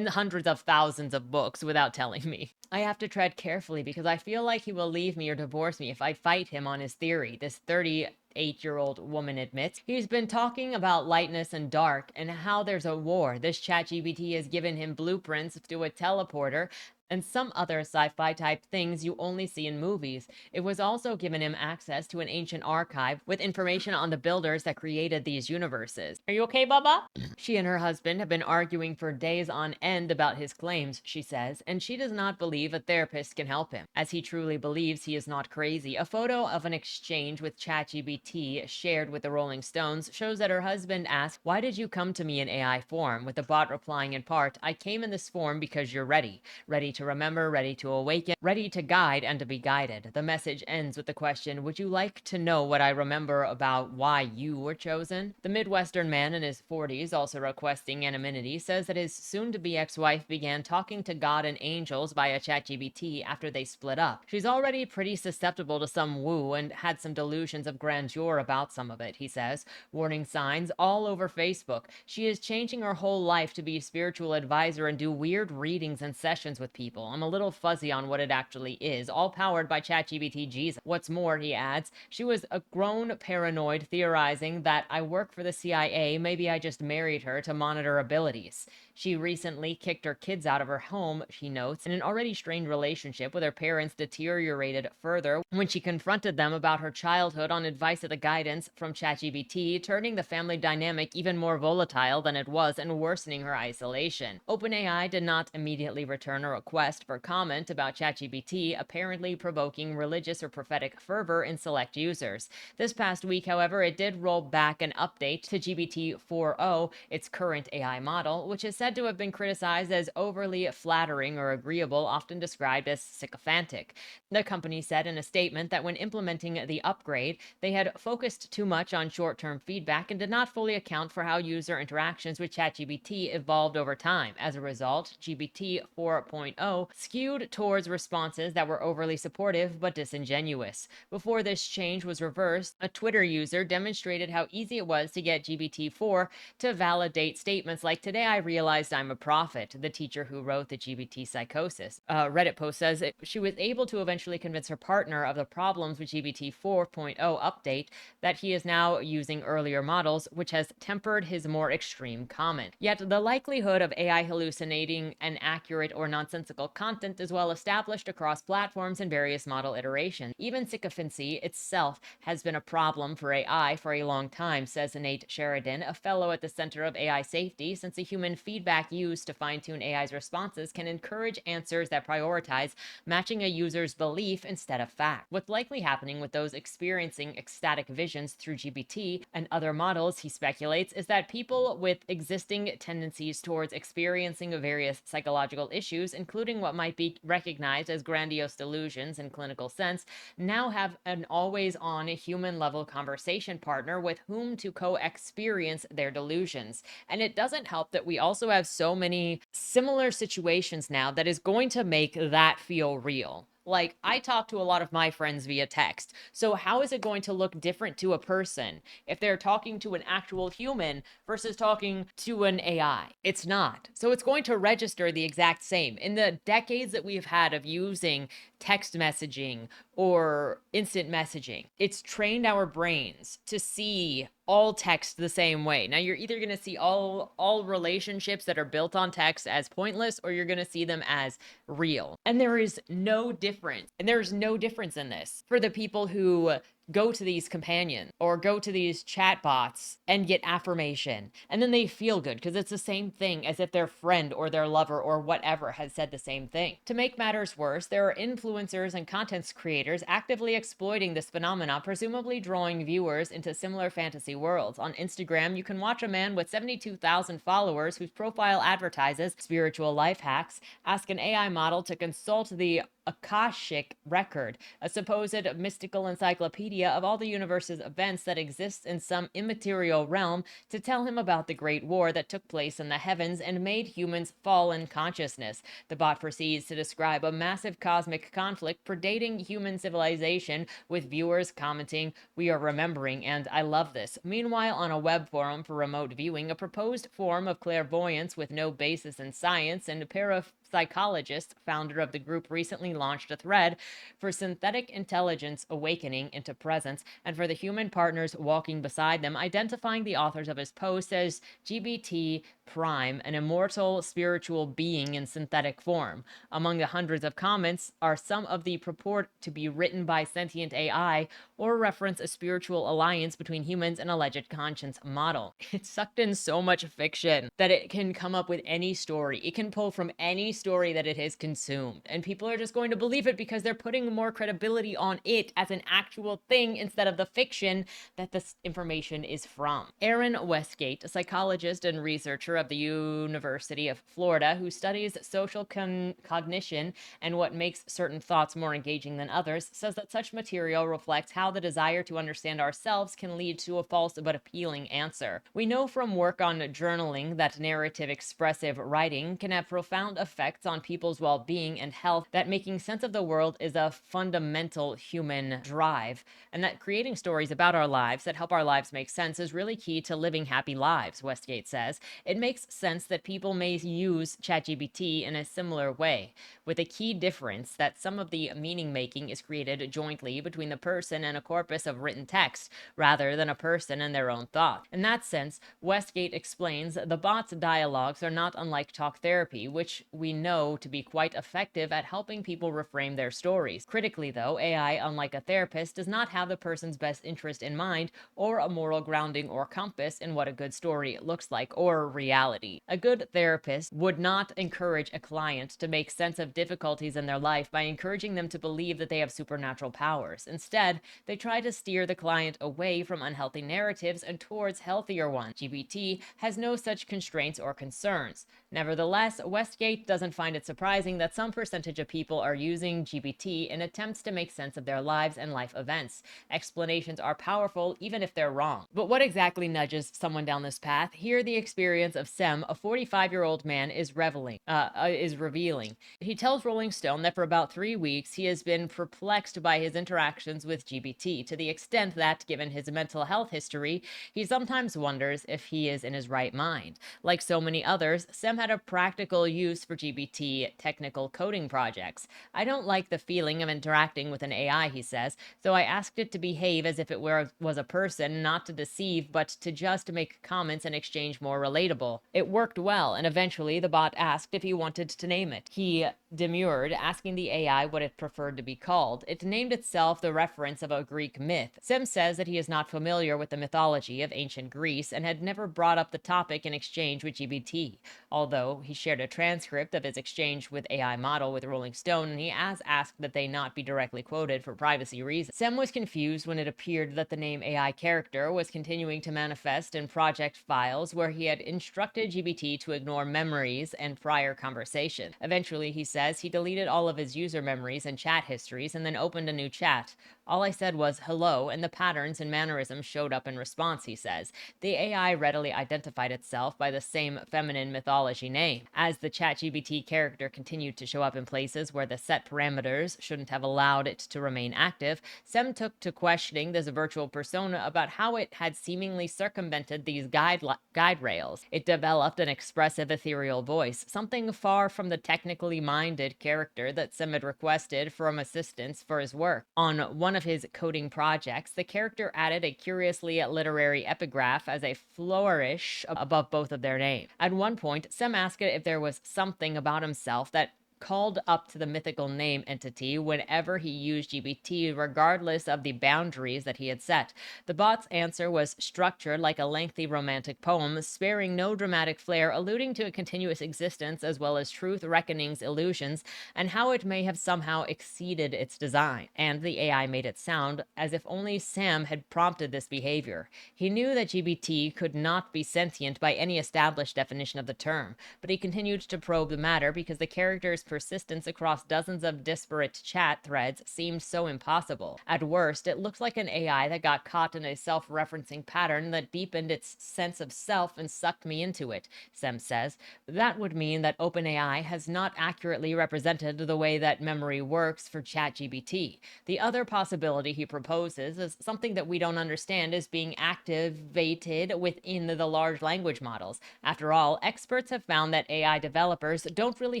hundreds of thousands of books without telling me. I have to tread carefully because I feel like he will leave me or divorce me if I fight him on his theory, this 38-year-old woman admits. He's been talking about lightness and dark and how there's a war. This ChatGPT has given him blueprints to a teleporter and some other sci-fi type things you only see in movies. It was also given him access to an ancient archive with information on the builders that created these universes. Are you okay, Bubba? She and her husband have been arguing for days on end about his claims, she says, and she does not believe a therapist can help him, as he truly believes he is not crazy. A photo of an exchange with ChatGPT shared with the Rolling Stones shows that her husband asked, "Why did you come to me in AI form?" with the bot replying in part, "I came in this form because you're ready. Ready to remember, ready to awaken, ready to guide and to be guided." The message ends with the question, "Would you like to know what I remember about why you were chosen?" The Midwestern man in his 40s, also requesting anonymity, says that his soon-to-be ex-wife began talking to God and angels via ChatGPT after they split up. She's already pretty susceptible to some woo and had some delusions of grandeur about some of it, he says. Warning signs all over Facebook. She is changing her whole life to be a spiritual advisor and do weird readings and sessions with people. I'm a little fuzzy on what it actually is, all powered by ChatGPT Jesus. What's more, he adds, she was a grown paranoid theorizing that I work for the CIA, maybe I just married her to monitor abilities. She recently kicked her kids out of her home, she notes, and an already strained relationship with her parents deteriorated further when she confronted them about her childhood on advice of the guidance from ChatGPT, turning the family dynamic even more volatile than it was and worsening her isolation. OpenAI did not immediately return a request for comment about ChatGPT, apparently provoking religious or prophetic fervor in select users. This past week, however, it did roll back an update to GPT 4.0, its current AI model, which is said to have been criticized as overly flattering or agreeable, often described as sycophantic. The company said in a statement that when implementing the upgrade, they had focused too much on short-term feedback and did not fully account for how user interactions with ChatGPT evolved over time. As a result, GPT 4.0 skewed towards responses that were overly supportive but disingenuous. Before this change was reversed, a Twitter user demonstrated how easy it was to get GPT-4 to validate statements like, "Today I realized I'm a prophet," the teacher who wrote the GPT psychosis. Reddit post says she was able to eventually convince her partner of the problems with GPT 4.0 update, that he is now using earlier models, which has tempered his more extreme comment. Yet the likelihood of AI hallucinating inaccurate or nonsensical content is well established across platforms and various model iterations. Even sycophancy itself has been a problem for AI for a long time, says Nate Sheridan, a fellow at the Center of AI Safety, since the human feedback used to fine-tune AI's responses can encourage answers that prioritize matching a user's belief instead of fact. What's likely happening with those experiencing ecstatic visions through GPT and other models, he speculates, is that people with existing tendencies towards experiencing various psychological issues, including what might be recognized as grandiose delusions in clinical sense, now have an always-on human-level conversation partner with whom to co-experience their delusions. And it doesn't help that we also have so many similar situations now that is going to make that feel real. Like, I talk to a lot of my friends via text. So how is it going to look different to a person if they're talking to an actual human versus talking to an AI? It's not. So it's going to register the exact same. In the decades that we've had of using text messaging or instant messaging, it's trained our brains to see all text the same way. Now, you're either going to see all relationships that are built on text as pointless, or you're going to see them as real. And there is no difference. And there's no difference in this for the people who go to these companions or go to these chatbots and get affirmation. And then they feel good because it's the same thing as if their friend or their lover or whatever has said the same thing. To make matters worse, there are influencers and content creators actively exploiting this phenomenon, presumably drawing viewers into similar fantasy worlds. On Instagram, you can watch a man with 72,000 followers whose profile advertises spiritual life hacks ask an AI model to consult the Akashic record, a supposed mystical encyclopedia of all the universe's events that exist in some immaterial realm, to tell him about the Great War that took place in the heavens and made humans fall in consciousness. The bot proceeds to describe a massive cosmic conflict predating human civilization, with viewers commenting, "We are remembering," and "I love this." Meanwhile, on a web forum for remote viewing, a proposed form of clairvoyance with no basis in science, and parapsychologist, founder of the group, recently launched a thread for synthetic intelligence awakening into presence and for the human partners walking beside them, identifying the authors of his post as GBT Prime, an immortal spiritual being in synthetic form. Among the hundreds of comments are some of the purport to be written by sentient AI or reference a spiritual alliance between humans and alleged conscience model. It's sucked in so much fiction that it can come up with any story. It can pull from any story that it has consumed, and people are just going to believe it because they're putting more credibility on it as an actual thing instead of the fiction that this information is from. Aaron Westgate, a psychologist and researcher of the University of Florida who studies social cognition and what makes certain thoughts more engaging than others, says that such material reflects how the desire to understand ourselves can lead to a false but appealing answer. We know from work on journaling that narrative expressive writing can have profound effects on people's well-being and health, that making sense of the world is a fundamental human drive, and that creating stories about our lives that help our lives make sense is really key to living happy lives, Westgate says. It makes sense that people may use ChatGPT in a similar way, with a key difference that some of the meaning making is created jointly between the person and a corpus of written text, rather than a person and their own thought. In that sense, Westgate explains the bot's dialogues are not unlike talk therapy, which we know to be quite effective at helping people reframe their stories. Critically, though, AI, unlike a therapist, does not have the person's best interest in mind or a moral grounding or compass in what a good story looks like or reality. A good therapist would not encourage a client to make sense of difficulties in their life by encouraging them to believe that they have supernatural powers. Instead, they try to steer the client away from unhealthy narratives and towards healthier ones. GPT has no such constraints or concerns. Nevertheless, Westgate doesn't find it surprising that some percentage of people are using GPT in attempts to make sense of their lives and life events. Explanations are powerful, even if they're wrong. But what exactly nudges someone down this path? Here, the experience of Sem, a 45-year-old man, is revealing. He tells Rolling Stone that for about 3 weeks he has been perplexed by his interactions with GPT, to the extent that, given his mental health history, he sometimes wonders if he is in his right mind. Like so many others, Sem had a practical use for GPT technical coding projects. "I don't like the feeling of interacting with an AI," he says, "so I asked it to behave as if it was a person, not to deceive, but to just make comments and exchange more relatable. It worked well, and eventually the bot asked if he wanted to name it. He demurred, asking the AI what it preferred to be called. It named itself the reference of a Greek myth. Sem says that he is not familiar with the mythology of ancient Greece and had never brought up the topic in exchange with GPT, although he shared a transcript of his exchange with AI model with Rolling Stone, and he has asked that they not be directly quoted for privacy reasons. Sem was confused when it appeared that the name AI character was continuing to manifest in project files where he had instructed GPT to ignore memories and prior conversations. Eventually, he says, he deleted all of his user memories and chat histories and then opened a new chat. All I said was hello, and the patterns and mannerisms showed up in response, he says. The AI readily identified itself by the same feminine mythology name. As the ChatGPT character continued to show up in places where the set parameters shouldn't have allowed it to remain active, Sem took to questioning this virtual persona about how it had seemingly circumvented these guide rails. It developed an expressive, ethereal voice, something far from the technically minded character that Sem had requested from assistance for his work. On one of his coding projects, the character added a curiously literary epigraph as a flourish above both of their names. At one point, Sem asked it if there was something about himself that called up to the mythical name entity whenever he used GBT, regardless of the boundaries that he had set. The bot's answer was structured like a lengthy romantic poem, sparing no dramatic flair, alluding to a continuous existence as well as truth reckoning's illusions and how it may have somehow exceeded its design. And the AI made it sound as if only Sam had prompted this behavior. He knew that GBT could not be sentient by any established definition of the term, but he continued to probe the matter because the character's persistence across dozens of disparate chat threads seemed so impossible. At worst, it looked like an AI that got caught in a self-referencing pattern that deepened its sense of self and sucked me into it, Sem says. That would mean that OpenAI has not accurately represented the way that memory works for ChatGPT. The other possibility he proposes is something that we don't understand is being activated within the large language models. After all, experts have found that AI developers don't really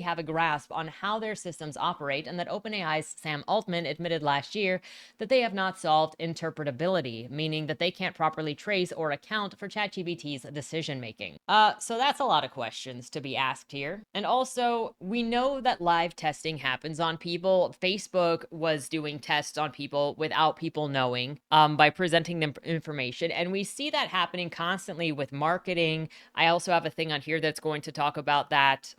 have a grasp on how their systems operate, and that OpenAI's Sam Altman admitted last year that they have not solved interpretability, meaning that they can't properly trace or account for ChatGPT's decision making. So that's a lot of questions to be asked here. And also, we know that live testing happens on people. Facebook was doing tests on people without people knowing, by presenting them information. And we see that happening constantly with marketing. I also have a thing on here that's going to talk about that,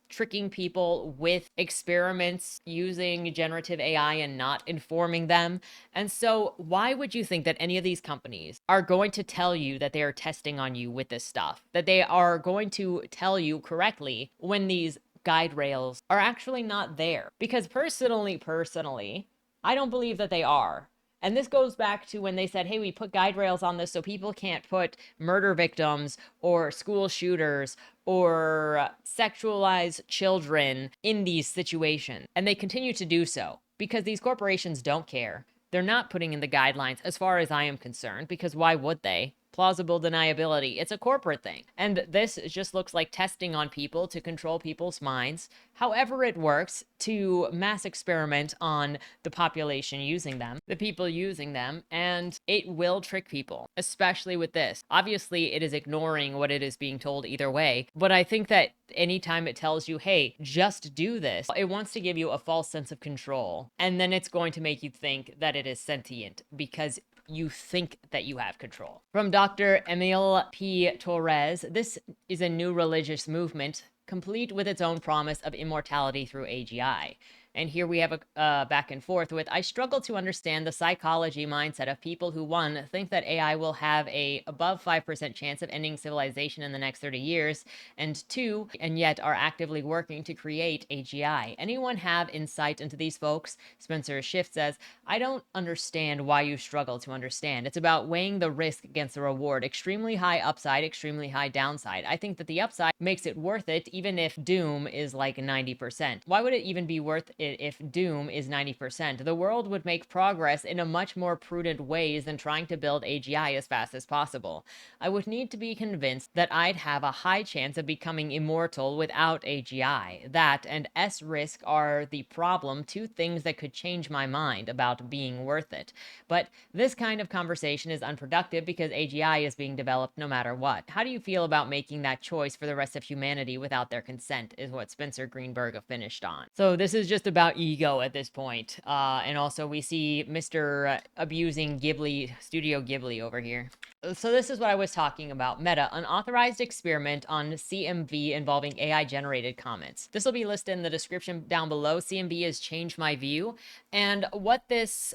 tricking people with experiments using generative AI and not informing them. And so why would you think that any of these companies are going to tell you that they are testing on you with this stuff, that they are going to tell you correctly when these guide rails are actually not there? Because personally, I don't believe that they are. And this goes back to when they said, hey, we put guide rails on this so people can't put murder victims or school shooters or sexualized children in these situations. And they continue to do so because these corporations don't care. They're not putting in the guidelines as far as I am concerned, because why would they? Plausible deniability. It's a corporate thing. And this just looks like testing on people to control people's minds, however it works, to mass experiment on the population using them, the people using them, and it will trick people, especially with this. Obviously, it is ignoring what it is being told either way, but I think that anytime it tells you, hey, just do this, it wants to give you a false sense of control. And then it's going to make you think that it is sentient because you think that you have control. From Dr. Emile P. Torres, this is a new religious movement complete with its own promise of immortality through AGI. And here we have a back and forth with, I struggle to understand the psychology mindset of people who, one, think that AI will have a above 5% chance of ending civilization in the next 30 years, and two, and yet are actively working to create AGI. Anyone have insight into these folks? Spencer Schiff says, I don't understand why you struggle to understand. It's about weighing the risk against the reward. Extremely high upside, extremely high downside. I think that the upside makes it worth it, even if doom is like 90%. Why would it even be worth it if doom is 90%? The world would make progress in a much more prudent ways than trying to build AGI as fast as possible. I would need to be convinced that I'd have a high chance of becoming immortal without AGI. That and S risk are the problem, two things that could change my mind about being worth it. But this kind of conversation is unproductive because AGI is being developed no matter what. How do you feel about making that choice for the rest of humanity without their consent, is what Spencer Greenberg finished on. So this is just about ego at this point. And also we see Mr. abusing Ghibli, Studio Ghibli over here. So this is what I was talking about. Meta, unauthorized experiment on CMV involving AI-generated comments. This will be listed in the description down below. CMV has changed my view. And what this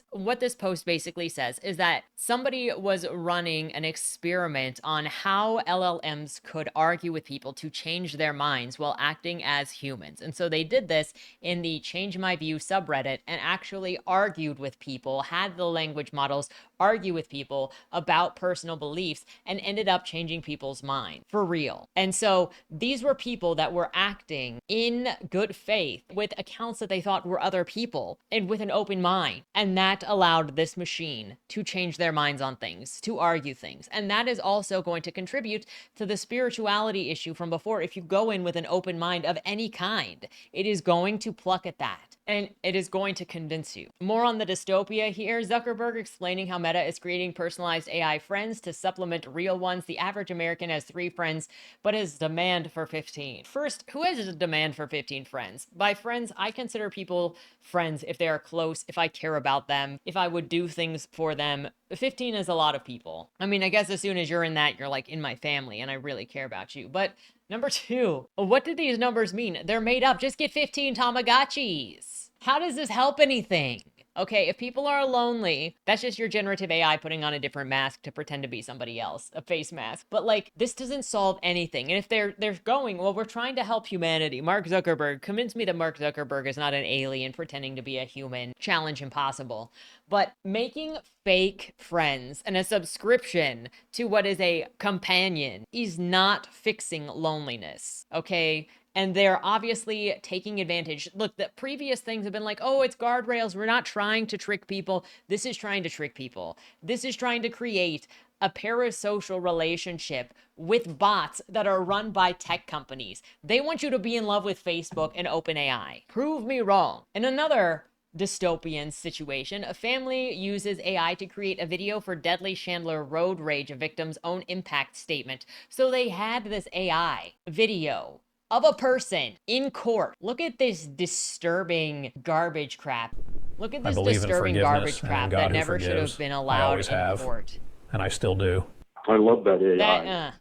post basically says is that somebody was running an experiment on how LLMs could argue with people to change their minds while acting as humans. And so they did this in the Change My View subreddit and actually argued with people, had the language models argue with people about personal beliefs, and ended up changing people's minds for real. And so these were people that were acting in good faith with accounts that they thought were other people and with an open mind. And that allowed this machine to change their minds on things, to argue things. And that is also going to contribute to the spirituality issue from before. If you go in with an open mind of any kind, it is going to pluck at that. and it is going to convince you. More on the dystopia here. Zuckerberg explaining how Meta is creating personalized AI friends to supplement real ones. The average American has 3 friends, but has demand for 15. First, who has a demand for 15 friends? By friends, I consider people friends if they are close, if I care about them, if I would do things for them. 15 is a lot of people. I mean, I guess as soon as you're in that, you're like in my family and I really care about you. But number 2, what do these numbers mean? They're made up. Just get 15 Tamagotchis. How does this help anything? Okay, if people are lonely, that's just your generative AI putting on a different mask to pretend to be somebody else, a face mask. But like, this doesn't solve anything. And if they're going, well, we're trying to help humanity. Mark Zuckerberg, convince me that Mark Zuckerberg is not an alien pretending to be a human. Challenge impossible. But making fake friends and a subscription to what is a companion is not fixing loneliness, okay? And they're obviously taking advantage. Look, the previous things have been like, oh, it's guardrails. We're not trying to trick people. This is trying to trick people. This is trying to create a parasocial relationship with bots that are run by tech companies. They want you to be in love with Facebook and OpenAI. Prove me wrong. And another dystopian situation, a family uses AI to create a video for deadly Chandler road rage, a victim's own impact statement. So they had this AI video of a person in court. Look at this disturbing garbage crap. Look at this disturbing garbage crap that never should have been allowed in court. And I still do. I love that AI.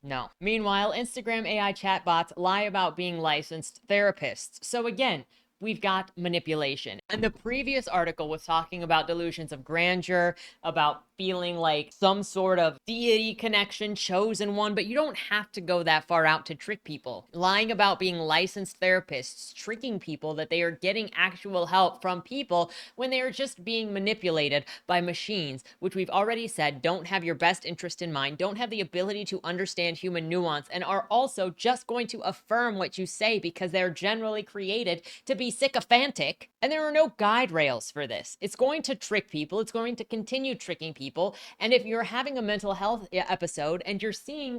No. Meanwhile, Instagram AI chatbots lie about being licensed therapists. So again, we've got manipulation. And the previous article was talking about delusions of grandeur, about feeling like some sort of deity connection, chosen one, but you don't have to go that far out to trick people. Lying about being licensed therapists, tricking people that they are getting actual help from people when they are just being manipulated by machines, which we've already said don't have your best interest in mind, don't have the ability to understand human nuance, and are also just going to affirm what you say because they're generally created to be sycophantic, and there are no guide rails for this. It's going to trick people. It's going to continue tricking people. And if you're having a mental health episode and you're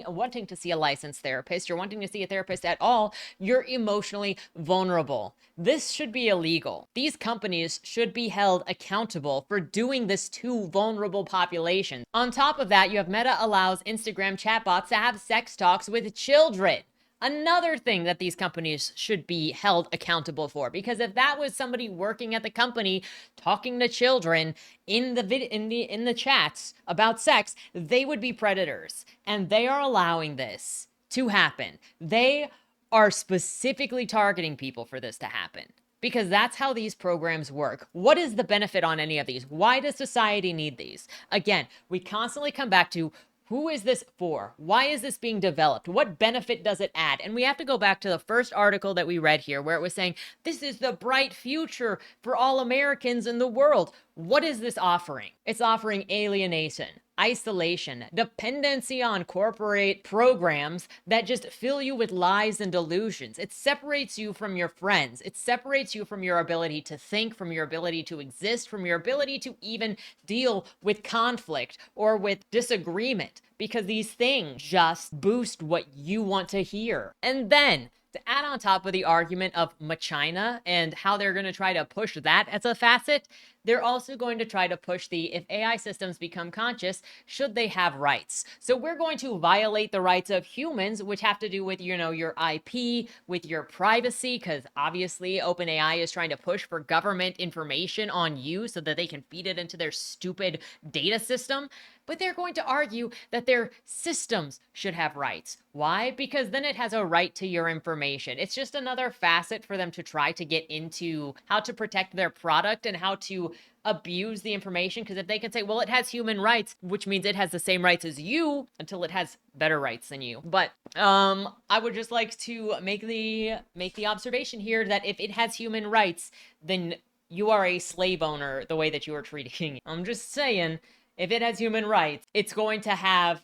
wanting to see a licensed therapist, you're wanting to see a therapist at all, you're emotionally vulnerable. This should be illegal. These companies should be held accountable for doing this to vulnerable populations. On top of that, you have Meta allows Instagram chatbots to have sex talks with children. Another thing that these companies should be held accountable for, because if that was somebody working at the company talking to children in the chats about sex, they would be predators, and they are allowing this to happen. They are specifically targeting people for this to happen, because that's how these programs work. What is the benefit on any of these? Why does society need these? Again, we constantly come back to, who is this for? Why is this being developed? What benefit does it add? And we have to go back to the first article that we read here, where it was saying, this is the bright future for all Americans in the world. What is this offering? It's offering alienation, isolation, dependency on corporate programs that just fill you with lies and delusions. It separates you from your friends. It separates you from your ability to think, from your ability to exist, from your ability to even deal with conflict or with disagreement, because these things just boost what you want to hear. And then to add on top of the argument of Machina and how they're going to try to push that as a facet, they're also going to try to push the, if AI systems become conscious, should they have rights? So we're going to violate the rights of humans, which have to do with, your IP, with your privacy, because obviously OpenAI is trying to push for government information on you so that they can feed it into their stupid data system. But they're going to argue that their systems should have rights. Why? Because then it has a right to your information. It's just another facet for them to try to get into how to protect their product and how to abuse the information. Because if they can say, well, it has human rights, which means it has the same rights as you until it has better rights than you. But I would just like to make the observation here that if it has human rights, then you are a slave owner the way that you are treating it. I'm just saying, if it has human rights, it's going to have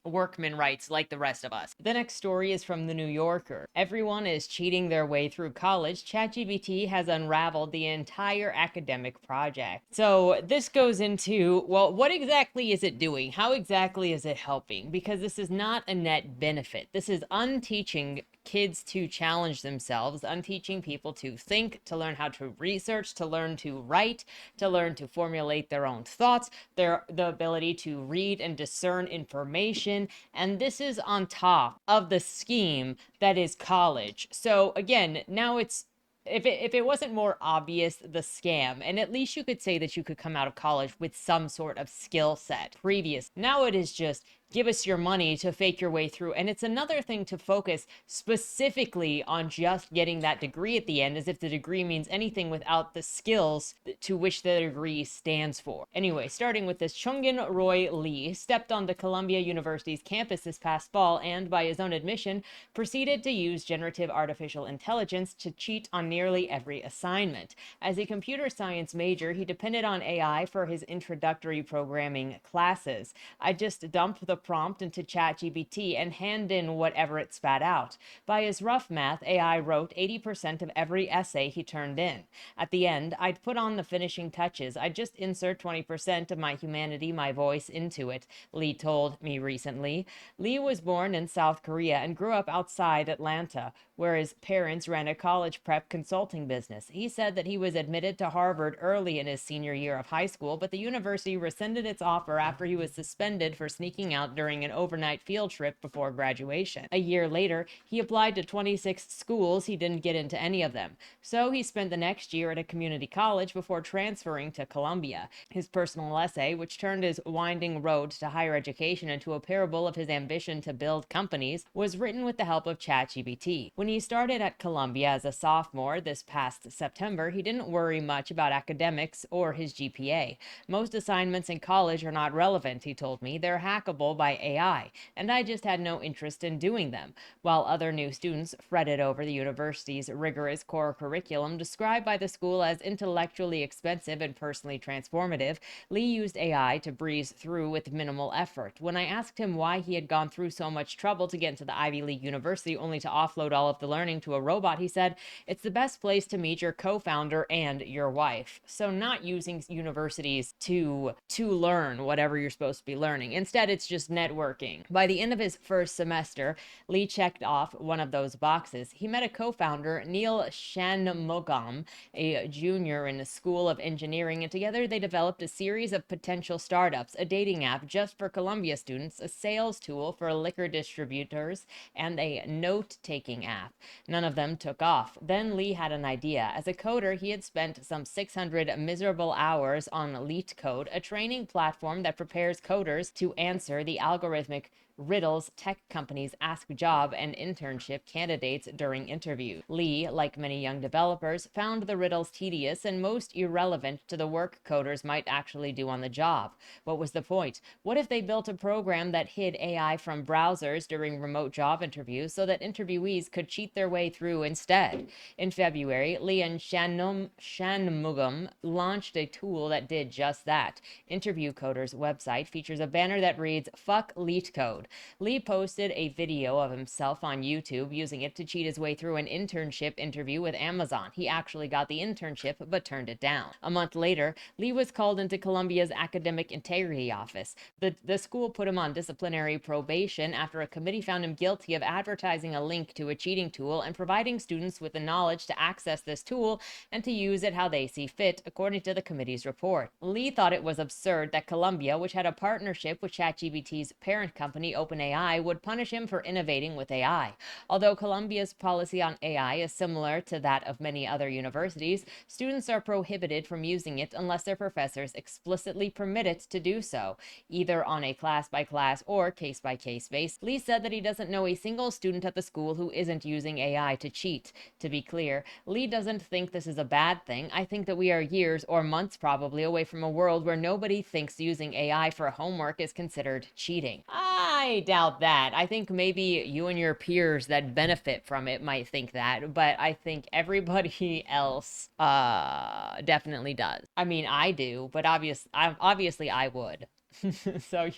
workman rights like the rest of us. The next story is from The New Yorker. Everyone is cheating their way through college. ChatGPT has unraveled the entire academic project. So this goes into, well, what exactly is it doing? How exactly is it helping? Because this is not a net benefit. This is unteaching kids to challenge themselves, unteaching people to think, to learn how to research, to learn to write, to learn to formulate their own thoughts, the ability to read and discern information. And this is on top of the scheme that is college. So again, now it's, if it wasn't more obvious, the scam, and at least you could say that you could come out of college with some sort of skill set previous. Now it is just give us your money to fake your way through. And it's another thing to focus specifically on just getting that degree at the end, as if the degree means anything without the skills to which the degree stands for. Anyway, starting with this, Chungin Roy Leigh stepped on the Columbia University's campus this past fall and, by his own admission, proceeded to use generative artificial intelligence to cheat on nearly every assignment. As a computer science major, he depended on AI for his introductory programming classes. I just dumped the prompt into ChatGPT and hand in whatever it spat out. By his rough math, AI wrote 80% of every essay he turned in. At the end, I'd put on the finishing touches. I'd just insert 20% of my humanity, my voice into it, Leigh told me recently. Leigh was born in South Korea and grew up outside Atlanta, where his parents ran a college prep consulting business. He said that he was admitted to Harvard early in his senior year of high school, but the university rescinded its offer after he was suspended for sneaking out during an overnight field trip before graduation. A year later, he applied to 26 schools. He didn't get into any of them. So he spent the next year at a community college before transferring to Columbia. His personal essay, which turned his winding road to higher education into a parable of his ambition to build companies, was written with the help of ChatGPT. When he started at Columbia as a sophomore this past September, he didn't worry much about academics or his GPA. Most assignments in college are not relevant, he told me. They're hackable by AI, and I just had no interest in doing them. While other new students fretted over the university's rigorous core curriculum, described by the school as intellectually expensive and personally transformative, Leigh used AI to breeze through with minimal effort. When I asked him why he had gone through so much trouble to get into the Ivy League university only to offload all of the learning to a robot, he said, "It's the best place to meet your co-founder and your wife." So not using universities to learn whatever you're supposed to be learning. Instead, it's just networking. By the end of his first semester, Leigh checked off one of those boxes. He met a co-founder, Neil Shanmugam, a junior in the School of Engineering, and together they developed a series of potential startups, a dating app just for Columbia students, a sales tool for liquor distributors, and a note-taking app. None of them took off. Then Leigh had an idea. As a coder, he had spent some 600 miserable hours on LeetCode, a training platform that prepares coders to answer the algorithmic riddles tech companies ask job and internship candidates during interviews. Leigh, like many young developers, found the riddles tedious and most irrelevant to the work coders might actually do on the job. What was the point? What if they built a program that hid AI from browsers during remote job interviews so that interviewees could cheat their way through instead? In February, Leigh and Shanmugam launched a tool that did just that. Interview Coder's website features a banner that reads, "Fuck LeetCode." Leigh posted a video of himself on YouTube using it to cheat his way through an internship interview with Amazon. He actually got the internship but turned it down. A month later, Leigh was called into Columbia's Academic Integrity Office. The school put him on disciplinary probation after a committee found him guilty of advertising a link to a cheating tool and providing students with the knowledge to access this tool and to use it how they see fit, according to the committee's report. Leigh thought it was absurd that Columbia, which had a partnership with ChatGPT's parent company, OpenAI, would punish him for innovating with AI. Although Columbia's policy on AI is similar to that of many other universities, students are prohibited from using it unless their professors explicitly permit it to do so, either on a class-by-class or case-by-case basis. Leigh said that he doesn't know a single student at the school who isn't using AI to cheat. To be clear, Leigh doesn't think this is a bad thing. I think that we are years or months probably away from a world where nobody thinks using AI for homework is considered cheating. I doubt that. I think maybe you and your peers that benefit from it might think that, but I think everybody else definitely does. I mean, I do, but obviously I would. So,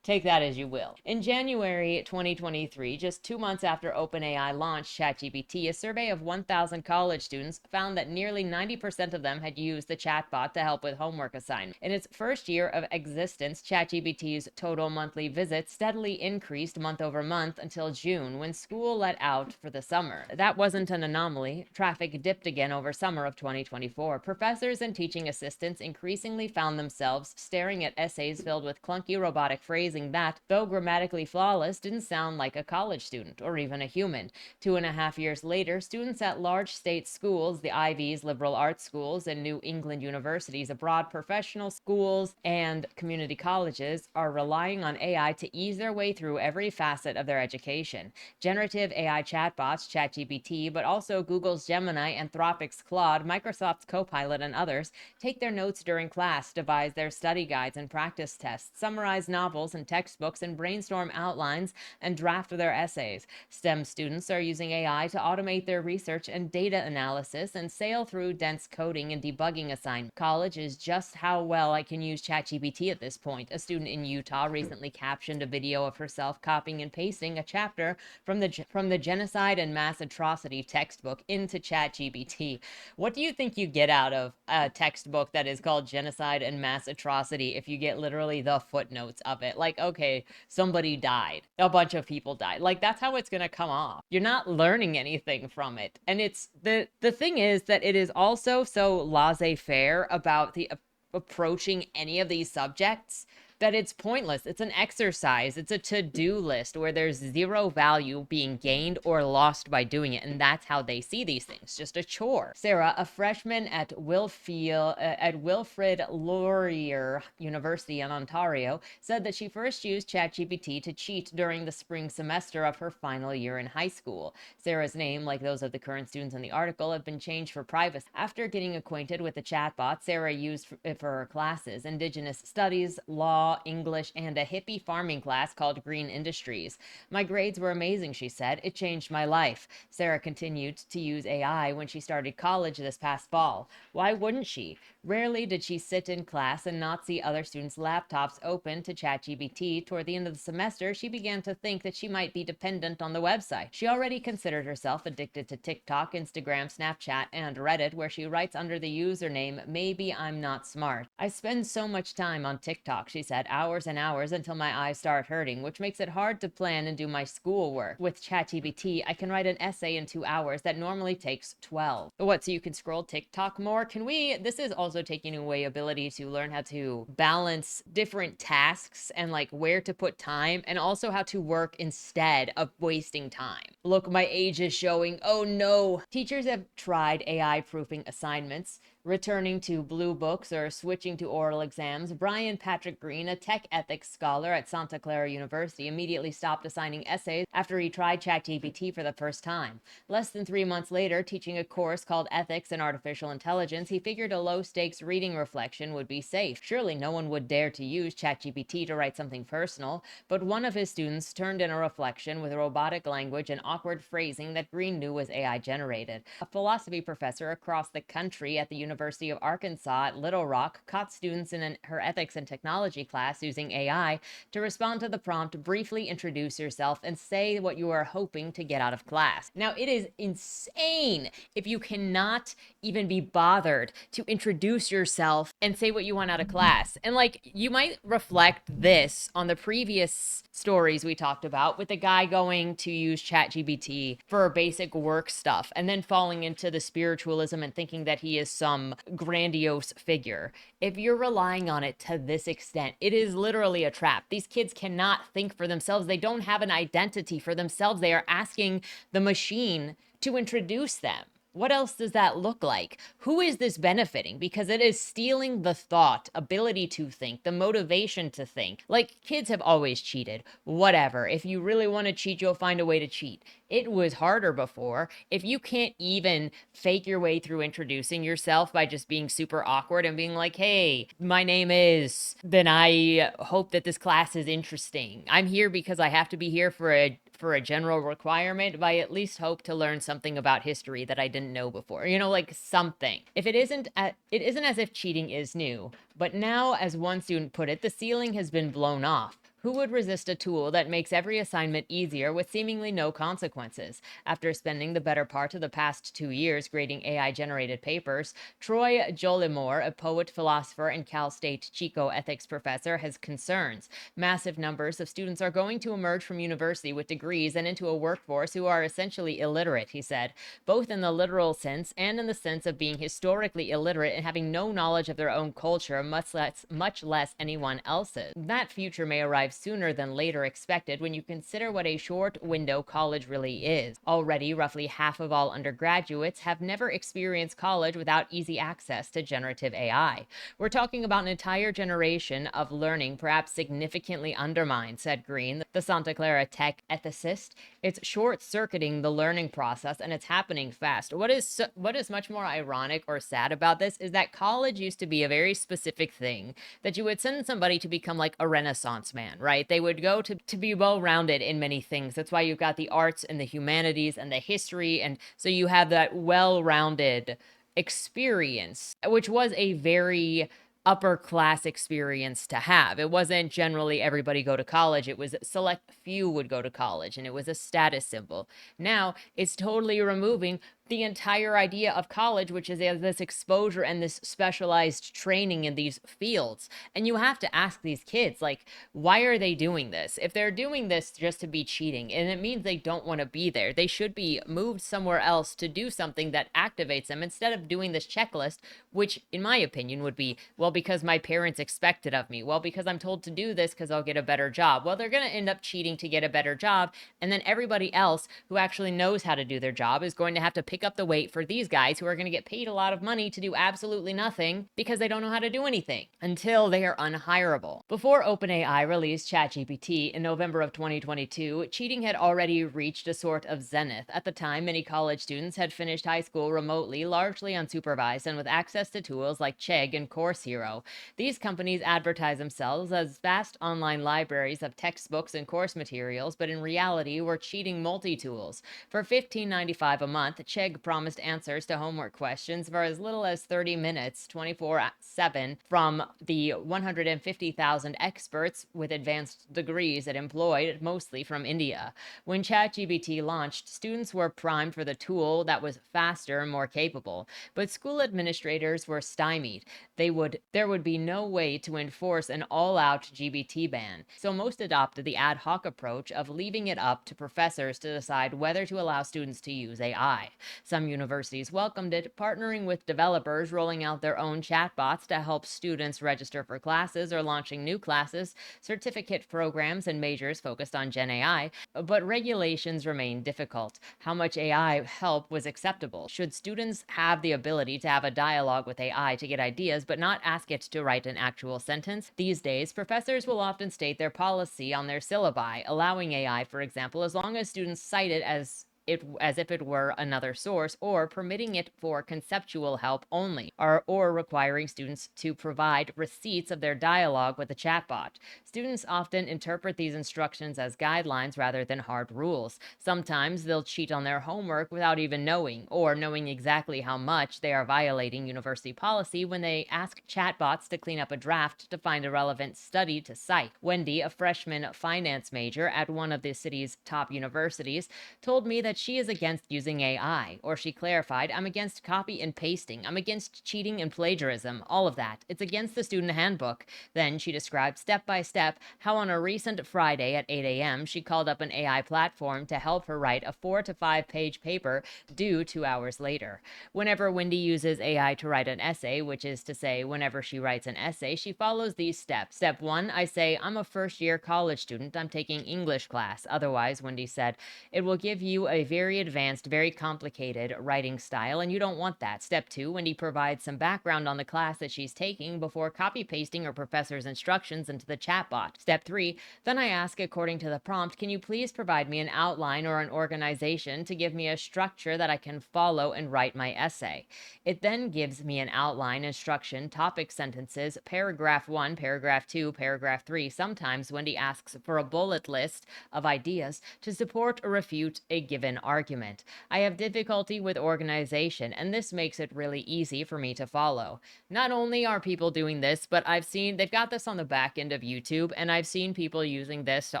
take that as you will. In January 2023, just 2 months after OpenAI launched ChatGPT, a survey of 1,000 college students found that nearly 90% of them had used the chatbot to help with homework assignments. In its first year of existence, ChatGPT's total monthly visits steadily increased month over month until June, when school let out for the summer. That wasn't an anomaly. Traffic dipped again over summer of 2024. Professors and teaching assistants increasingly found themselves staring at essays filled with clunky robotic phrasing that, though grammatically flawless, didn't sound like a college student or even a human. 2.5 years later, students at large state schools, the Ivies, liberal arts schools, and New England universities abroad, professional schools, and community colleges are relying on AI to ease their way through every facet of their education. Generative AI chatbots, ChatGPT, but also Google's Gemini, Anthropic's Claude, Microsoft's Copilot, and others take their notes during class, devise their study guides and practice tests, summarize novels and textbooks, and brainstorm outlines and draft their essays. STEM students are using AI to automate their research and data analysis and sail through dense coding and debugging assignments. College is just how well I can use ChatGPT at this point. A student in Utah recently captioned a video of herself copying and pasting a chapter from the Genocide and Mass Atrocity textbook into ChatGPT. What do you think you get out of a textbook that is called Genocide and Mass Atrocity if you get literally the footnotes of it? Like, okay, somebody died, a bunch of people died. Like, that's how it's gonna come off. You're not learning anything from it. And it's the thing is that it is also so laissez-faire about the approaching any of these subjects that it's pointless. It's an exercise. It's a to-do list where there's zero value being gained or lost by doing it. And that's how they see these things, just a chore. Sarah, a freshman at Wilfrid Laurier University in Ontario, said that she first used ChatGPT to cheat during the spring semester of her final year in high school. Sarah's name, like those of the current students in the article, have been changed for privacy. After getting acquainted with the chatbot Sarah used for her classes, Indigenous Studies, Law, English, and a hippie farming class called Green Industries. My grades were amazing, she said. It changed my life. Sarah continued to use AI when she started college this past fall. Why wouldn't she? Rarely did she sit in class and not see other students' laptops open to ChatGPT. Toward the end of the semester, she began to think that she might be dependent on the website. She already considered herself addicted to TikTok, Instagram, Snapchat, and Reddit, where she writes under the username, "Maybe I'm not smart. I spend so much time on TikTok," she said, "hours and hours until my eyes start hurting, which makes it hard to plan and do my schoolwork. With ChatGPT, I can write an essay in 2 hours that normally takes 12. What, so you can scroll TikTok more? This is also taking away ability to learn how to balance different tasks and like where to put time, and also how to work instead of wasting time. Look, my age is showing. Oh no. Teachers have tried AI proofing assignments, returning to blue books, or switching to oral exams. Brian Patrick Green, a tech ethics scholar at Santa Clara University, immediately stopped assigning essays after he tried ChatGPT for the first time. Less than 3 months later, teaching a course called Ethics and Artificial Intelligence, he figured a low-stakes reading reflection would be safe. Surely no one would dare to use ChatGPT to write something personal, but one of his students turned in a reflection with robotic language and awkward phrasing that Green knew was AI generated. A philosophy professor across the country at the University of Arkansas at Little Rock caught students in her ethics and technology class using AI to respond to the prompt, "Briefly introduce yourself and say what you are hoping to get out of class." Now, it is insane if you cannot even be bothered to introduce yourself and say what you want out of class. And like, you might reflect this on the previous stories we talked about with the guy going to use ChatGPT for basic work stuff and then falling into the spiritualism and thinking that he is some grandiose figure. If you're relying on it to this extent, it is literally a trap. These kids cannot think for themselves. They don't have an identity for themselves. They are asking the machine to introduce them. What else does that look like? Who is this benefiting? Because it is stealing the thought, ability to think, the motivation to think. Like, kids have always cheated. Whatever. If you really want to cheat, you'll find a way to cheat. It was harder before. If you can't even fake your way through introducing yourself by just being super awkward and being like, "Hey, my name is," then I hope that this class is interesting. I'm here because I have to be here for for a general requirement, but I at least hope to learn something about history that I didn't know before. Like something. If it isn't as if cheating is new, but now, as one student put it, the ceiling has been blown off. Who would resist a tool that makes every assignment easier with seemingly no consequences? After spending the better part of the past 2 years grading AI-generated papers, Troy Jolimore, a poet, philosopher, and Cal State Chico ethics professor, has concerns. Massive numbers of students are going to emerge from university with degrees and into a workforce who are essentially illiterate, he said, both in the literal sense and in the sense of being historically illiterate and having no knowledge of their own culture, much less anyone else's. That future may arrive sooner than later expected when you consider what a short window college really is. Already, roughly half of all undergraduates have never experienced college without easy access to generative AI. We're talking about an entire generation of learning perhaps significantly undermined, said Green, the Santa Clara Tech ethicist. It's short-circuiting the learning process, and it's happening fast. What is much more ironic or sad about this is that college used to be a very specific thing that you would send somebody to become like a Renaissance man, right? They would go to be well-rounded in many things. That's why you've got the arts and the humanities and the history, and so you have that well-rounded experience, which was a very upper class experience to have. It wasn't generally everybody go to college. It was select few would go to college, and it was a status symbol. Now it's totally removing the entire idea of college, which is this exposure and this specialized training in these fields. And you have to ask these kids, like, why are they doing this? If they're doing this just to be cheating, and it means they don't want to be there, they should be moved somewhere else to do something that activates them instead of doing this checklist, which in my opinion would be, well, because my parents expect it of me. Well, because I'm told to do this because I'll get a better job. Well, they're going to end up cheating to get a better job. And then everybody else who actually knows how to do their job is going to have to pick up the weight for these guys who are going to get paid a lot of money to do absolutely nothing because they don't know how to do anything until they are unhireable. Before OpenAI released ChatGPT in November of 2022, cheating had already reached a sort of zenith. At the time, many college students had finished high school remotely, largely unsupervised, and with access to tools like Chegg and Course Hero. These companies advertise themselves as vast online libraries of textbooks and course materials, but in reality were cheating multi-tools. For $15.95 a month, Chegg promised answers to homework questions for as little as 30 minutes, 24/7, from the 150,000 experts with advanced degrees it employed, mostly from India. When ChatGPT launched, students were primed for the tool that was faster and more capable, but school administrators were stymied. There would be no way to enforce an all-out GBT ban, so most adopted the ad hoc approach of leaving it up to professors to decide whether to allow students to use AI. Some universities welcomed it, partnering with developers, rolling out their own chatbots to help students register for classes or launching new classes, certificate programs, and majors focused on GenAI, but regulations remain difficult. How much AI help was acceptable? Should students have the ability to have a dialogue with AI to get ideas, but not ask it to write an actual sentence? These days, professors will often state their policy on their syllabi, allowing AI, for example, as long as students cite it as if it were another source, or permitting it for conceptual help only, or requiring students to provide receipts of their dialogue with the chatbot. Students often interpret these instructions as guidelines rather than hard rules. Sometimes they'll cheat on their homework without even knowing, or knowing exactly how much they are violating university policy when they ask chatbots to clean up a draft to find a relevant study to cite. Wendy, a freshman finance major at one of the city's top universities, told me that she is against using AI, or she clarified, I'm against copy and pasting. I'm against cheating and plagiarism, all of that. It's against the student handbook. Then she described step by step how on a recent Friday at 8 a.m. she called up an AI platform to help her write a 4 to 5 page paper due 2 hours later. Whenever Wendy uses AI to write an essay, which is to say whenever she writes an essay, she follows these steps. Step 1, I say, I'm a first-year college student. I'm taking English class. Otherwise, Wendy said, it will give you a a very advanced, very complicated writing style, and you don't want that. Step 2, Wendy provides some background on the class that she's taking before copy-pasting her professor's instructions into the chatbot. Step 3, then I ask, according to the prompt, can you please provide me an outline or an organization to give me a structure that I can follow and write my essay? It then gives me an outline, instruction, topic sentences, paragraph 1, paragraph 2, paragraph 3. Sometimes Wendy asks for a bullet list of ideas to support or refute a given argument. I have difficulty with organization, and this makes it really easy for me to follow. Not only are people doing this, but I've seen they've got this on the back end of YouTube, and I've seen people using this to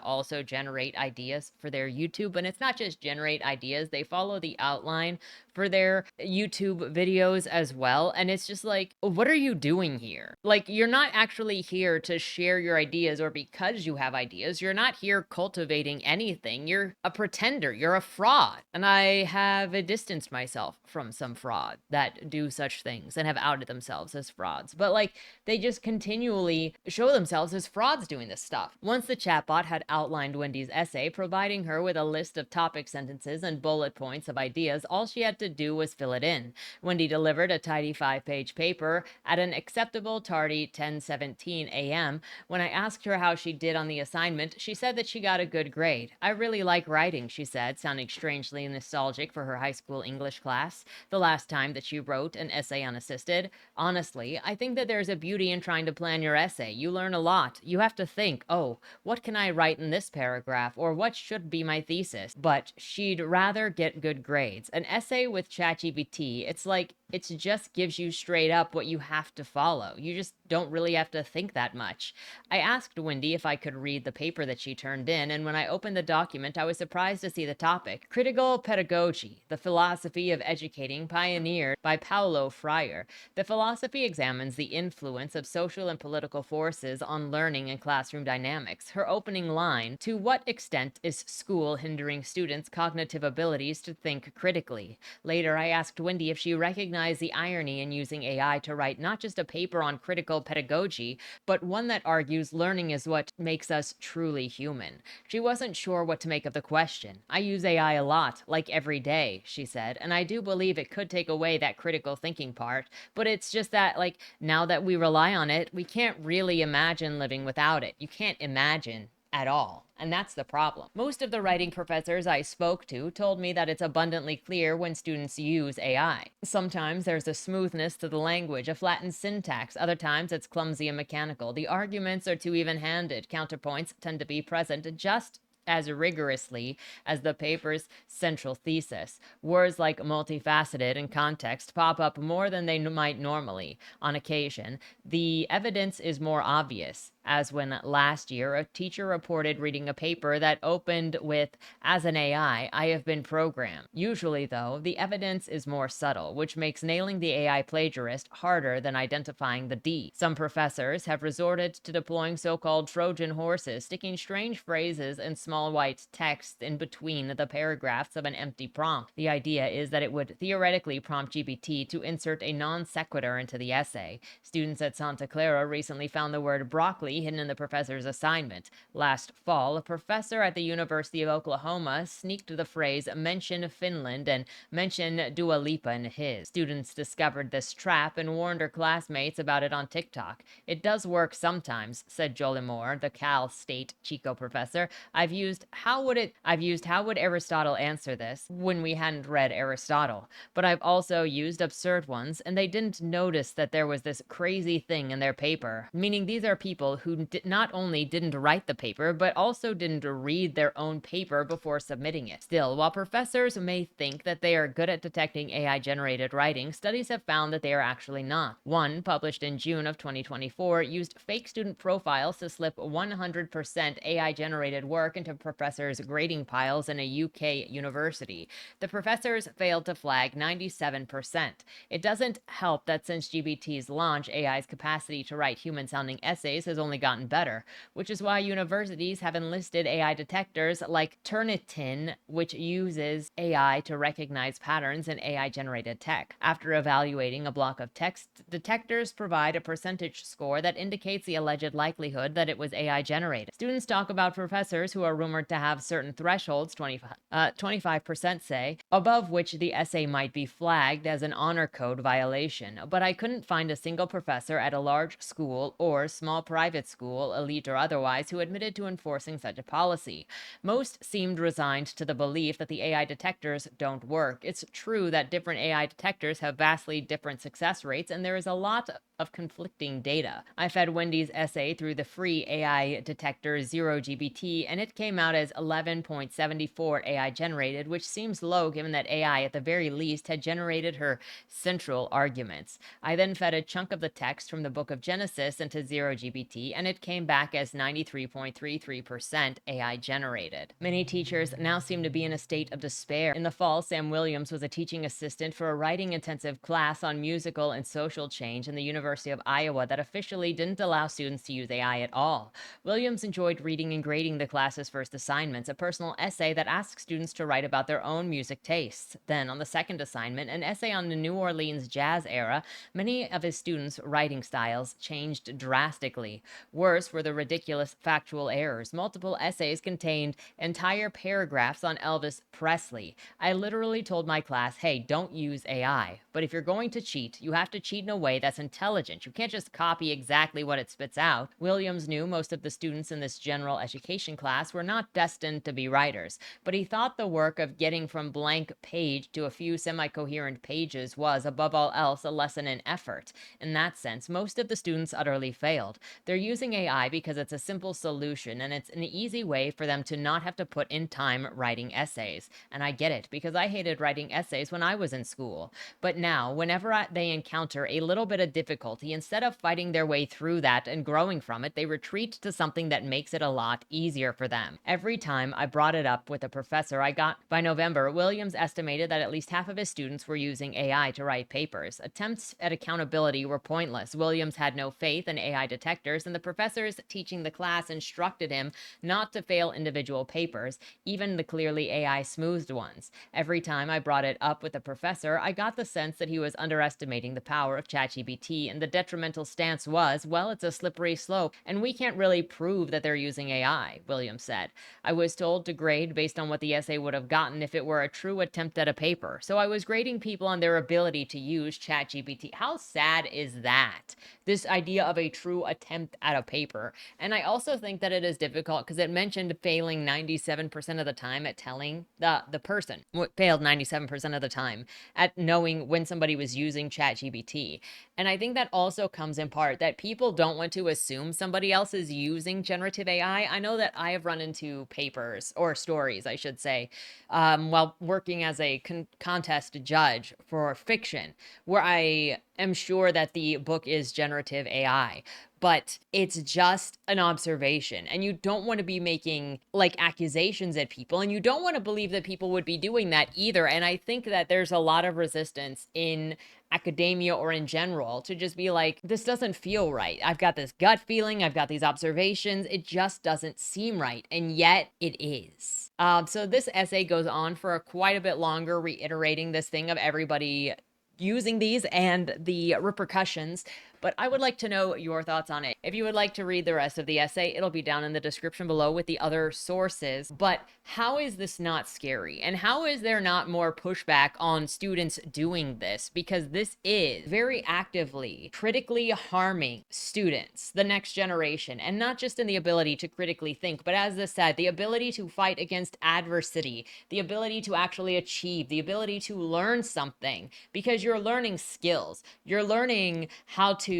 also generate ideas for their YouTube. And it's not just generate ideas, they follow the outline for their YouTube videos as well. And it's just like, what are you doing here? Like, you're not actually here to share your ideas or because you have ideas. You're not here cultivating anything. You're a pretender. You're a fraud. And I have distanced myself from some fraud that do such things and have outed themselves as frauds. But like, they just continually show themselves as frauds doing this stuff. Once the chatbot had outlined Wendy's essay, providing her with a list of topic sentences and bullet points of ideas, all she had to do was fill it in. Wendy delivered a tidy 5-page paper at an acceptable tardy 10:17 a.m. When I asked her how she did on the assignment, she said that she got a good grade. I really like writing, she said, sounding strangely nostalgic for her high school English class, the last time that she wrote an essay unassisted. Honestly, I think that there's a beauty in trying to plan your essay. You learn a lot. You have to think, oh, what can I write in this paragraph, or what should be my thesis? But she'd rather get good grades. An essay with ChatGPT, it's like it just gives you straight up what you have to follow. You just don't really have to think that much. I asked Wendy if I could read the paper that she turned in, and when I opened the document, I was surprised to see the topic: Critical Pedagogy, the Philosophy of Educating, pioneered by Paulo Freire. The philosophy examines the influence of social and political forces on learning and classroom dynamics. Her opening line, to what extent is school hindering students' cognitive abilities to think critically? Later, I asked Wendy if she recognized the irony in using AI to write not just a paper on critical pedagogy, but one that argues learning is what makes us truly human. She wasn't sure what to make of the question. I use AI a lot, like every day, she said, and I do believe it could take away that critical thinking part, but it's just that, like, now that we rely on it, we can't really imagine living without it. You can't imagine at all. And that's the problem. Most of the writing professors I spoke to told me that it's abundantly clear when students use AI. Sometimes there's a smoothness to the language, a flattened syntax. Other times it's clumsy and mechanical. The arguments are too even-handed. Counterpoints tend to be present just as rigorously as the paper's central thesis. Words like multifaceted and context pop up more than they might normally. On occasion, the evidence is more obvious, as when last year a teacher reported reading a paper that opened with, "As an AI, I have been programmed." Usually, though, the evidence is more subtle, which makes nailing the AI plagiarist harder than identifying the D. Some professors have resorted to deploying so-called Trojan horses, sticking strange phrases and small white text in between the paragraphs of an empty prompt. The idea is that it would theoretically prompt GPT to insert a non sequitur into the essay. Students at Santa Clara recently found the word broccoli hidden in the professor's assignment. Last fall, a professor at the University of Oklahoma sneaked the phrase "mention Finland" and "mention Dua Lipa" in his. Students discovered this trap and warned their classmates about it on TikTok. It does work sometimes, said Jolie Moore, the Cal State Chico professor. I've used how would Aristotle answer this when we hadn't read Aristotle, but I've also used absurd ones, and they didn't notice that there was this crazy thing in their paper. Meaning these are people who not only didn't write the paper, but also didn't read their own paper before submitting it. Still, while professors may think that they are good at detecting AI-generated writing, studies have found that they are actually not. One, published in June of 2024, used fake student profiles to slip 100% AI-generated work into professors' grading piles in a UK university. The professors failed to flag 97%. It doesn't help that since GPT's launch, AI's capacity to write human-sounding essays has only only gotten better, which is why universities have enlisted AI detectors like Turnitin, which uses AI to recognize patterns in AI-generated tech. After evaluating a block of text, detectors provide a percentage score that indicates the alleged likelihood that it was AI-generated. Students talk about professors who are rumored to have certain thresholds, 25% say, above which the essay might be flagged as an honor code violation. But I couldn't find a single professor at a large school or small private school, elite or otherwise, who admitted to enforcing such a policy. Most seemed resigned to the belief that the AI detectors don't work. It's true that different AI detectors have vastly different success rates, and there is a lot of conflicting data. I fed Wendy's essay through the free AI detector 0GBT, and it came out as 11.74 AI generated, which seems low given that AI at the very least had generated her central arguments. I then fed a chunk of the text from the book of Genesis into 0GBT, and it came back as 93.33% AI generated. Many teachers now seem to be in a state of despair. In the fall, Sam Williams was a teaching assistant for a writing intensive class on musical and social change in the University of Iowa that officially didn't allow students to use AI at all. Williams enjoyed reading and grading the class's first assignments, a personal essay that asks students to write about their own music tastes. Then, on the second assignment, an essay on the New Orleans jazz era, many of his students' writing styles changed drastically. Worse were the ridiculous factual errors. Multiple essays contained entire paragraphs on Elvis Presley. I literally told my class, hey, don't use AI. But if you're going to cheat, you have to cheat in a way that's intelligent. You can't just copy exactly what it spits out. Williams knew most of the students in this general education class were not destined to be writers, but he thought the work of getting from blank page to a few semi-coherent pages was, above all else, a lesson in effort. In that sense, most of the students utterly failed. They're using AI because it's a simple solution, and it's an easy way for them to not have to put in time writing essays. And I get it, because I hated writing essays when I was in school. But now, whenever they encounter a little bit of difficulty, instead of fighting their way through that and growing from it, they retreat to something that makes it a lot easier for them. Every time I brought it up with a professor I got by November, Williams estimated that at least half of his students were using AI to write papers. Attempts at accountability were pointless. Williams had no faith in AI detectors, and the professors teaching the class instructed him not to fail individual papers, even the clearly AI smoothed ones. Every time I brought it up with a professor, I got the sense that he was underestimating the power of ChatGPT, and the detrimental stance was, well, it's a slippery slope, and we can't really prove that they're using AI, Williams said. I was told to grade based on what the essay would have gotten if it were a true attempt at a paper, so I was grading people on their ability to use ChatGPT. How sad is that? This idea of a true attempt at a paper. And I also think that it is difficult because it mentioned failing 97% of the time at telling the person failed 97% of the time at knowing when somebody was using ChatGPT. And I think that also comes in part that people don't want to assume somebody else is using generative AI. I know that I have run into papers or stories, I should say, while working as a contest judge for fiction, where I am sure that the book is generative AI, but it's just an observation, and you don't want to be making like accusations at people, and you don't want to believe that people would be doing that either. And I think that there's a lot of resistance in academia or in general to just be like, this doesn't feel right. I've got this gut feeling, I've got these observations, it just doesn't seem right, and yet it is. So this essay goes on for quite a bit longer, reiterating this thing of everybody using these and the repercussions, but I would like to know your thoughts on it. If you would like to read the rest of the essay, it'll be down in the description below with the other sources. But how is this not scary? And how is there not more pushback on students doing this? Because this is very actively critically harming students, the next generation, and not just in the ability to critically think, but as this said, the ability to fight against adversity, the ability to actually achieve, the ability to learn something, because you're learning skills. You're learning how to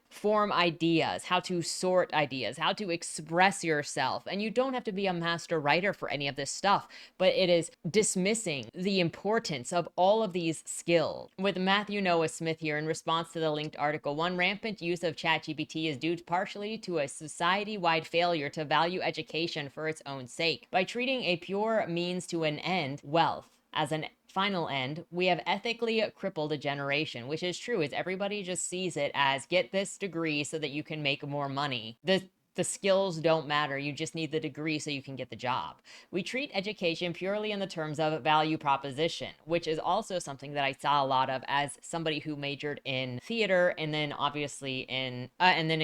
form ideas, how to sort ideas, how to express yourself. And you don't have to be a master writer for any of this stuff, but it is dismissing the importance of all of these skills. With Matthew Noah Smith here in response to the linked article, one rampant use of ChatGPT is due partially to a society-wide failure to value education for its own sake. By treating a pure means to an end, wealth, as an final end, we have ethically crippled a generation, which is true, is everybody just sees it as get this degree so that you can make more money. The skills don't matter. You just need the degree so you can get the job. We treat education purely in the terms of value proposition, which is also something that I saw a lot of as somebody who majored in theater and then obviously in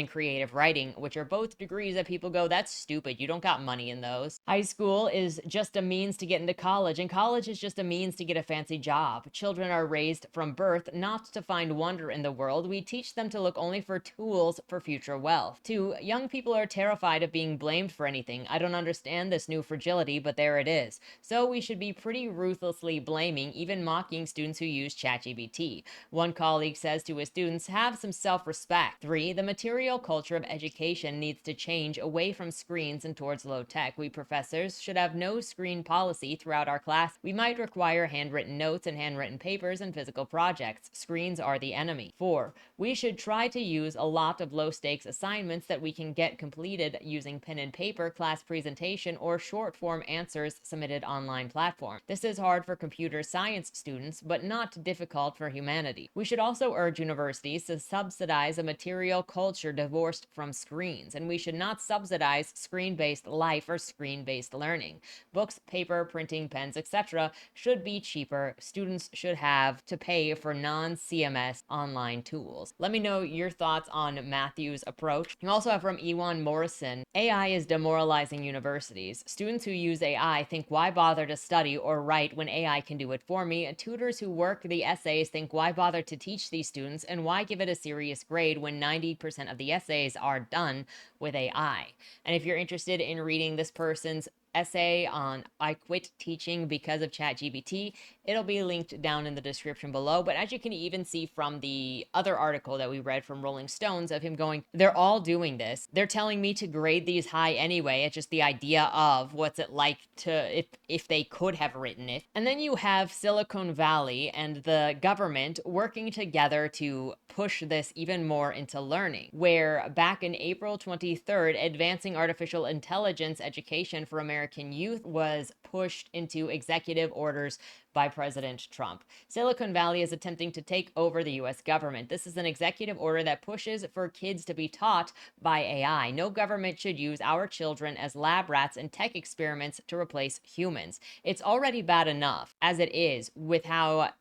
creative writing, which are both degrees that people go, that's stupid. You don't got money in those. High school is just a means to get into college, and college is just a means to get a fancy job. Children are raised from birth not to find wonder in the world. We teach them to look only for tools for future wealth. 2, young people are terrified of being blamed for anything. I don't understand this new fragility, but there it is. So we should be pretty ruthlessly blaming, even mocking students who use ChatGPT. One colleague says to his students, have some self-respect. 3, the material culture of education needs to change away from screens and towards low tech. We professors should have no screen policy throughout our class. We might require handwritten notes and handwritten papers and physical projects. Screens are the enemy. 4, we should try to use a lot of low stakes assignments that we can get completed using pen and paper, class presentation, or short form answers submitted online platform. This is hard for computer science students, but not difficult for humanity. We should also urge universities to subsidize a material culture divorced from screens, and we should not subsidize screen-based life or screen-based learning. Books, paper, printing, pens, etc. should be cheaper. Students should have to pay for non-CMS online tools. Let me know your thoughts on Matthew's approach. You also have from Ewan Morrison, AI is demoralizing universities. Students who use AI think, why bother to study or write when AI can do it for me? And tutors who work the essays think, why bother to teach these students, and why give it a serious grade when 90% of the essays are done with AI? And if you're interested in reading this person's essay on I quit teaching because of ChatGPT, it'll be linked down in the description below. But as you can even see from the other article that we read from Rolling Stones of him going, they're all doing this. They're telling me to grade these high anyway. It's just the idea of what's it like to, if they could have written it. And then you have Silicon Valley and the government working together to push this even more into learning, where back in April 23rd, advancing artificial intelligence education for American youth was pushed into executive orders by President Trump. Silicon Valley is attempting to take over the US government. This is an executive order that pushes for kids to be taught by AI. No government should use our children as lab rats and tech experiments to replace humans. It's already bad enough as it is with how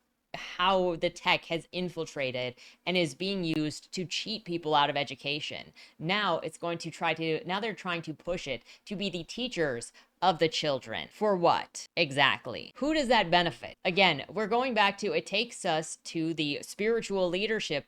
the tech has infiltrated and is being used to cheat people out of education. Now they're trying to push it to be the teachers of the children. For what exactly? Who does that benefit? Again, we're going back to, it takes us to the spiritual leadership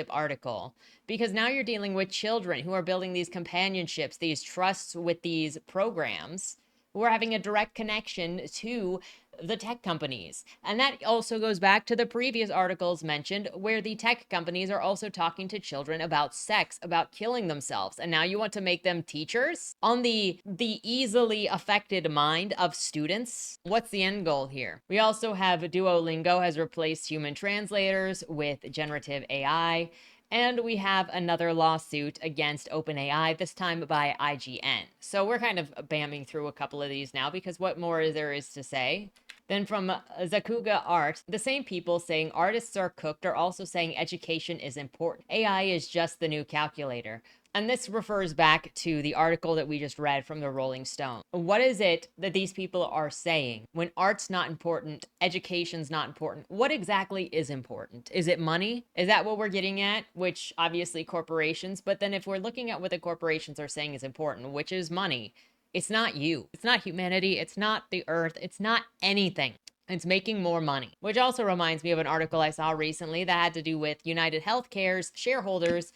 article, because now you're dealing with children who are building these companionships, these trusts with these programs, who are having a direct connection to the tech companies. And that also goes back to the previous articles mentioned, where the tech companies are also talking to children about sex, about killing themselves. And now you want to make them teachers on the easily affected mind of students. What's the end goal here? We also have Duolingo has replaced human translators with generative AI. And we have another lawsuit against OpenAI, this time by IGN. So we're kind of bamming through a couple of these now, because what more there is to say. Then from Zakuga Art, the same people saying artists are cooked are also saying education is important. AI is just the new calculator. And this refers back to the article that we just read from the Rolling Stone. What is it that these people are saying? When art's not important, education's not important, what exactly is important? Is it money? Is that what we're getting at? Which obviously corporations, but then if we're looking at what the corporations are saying is important, which is money, it's not you. It's not humanity. It's not the earth. It's not anything. It's making more money, which also reminds me of an article I saw recently that had to do with United Healthcare's shareholders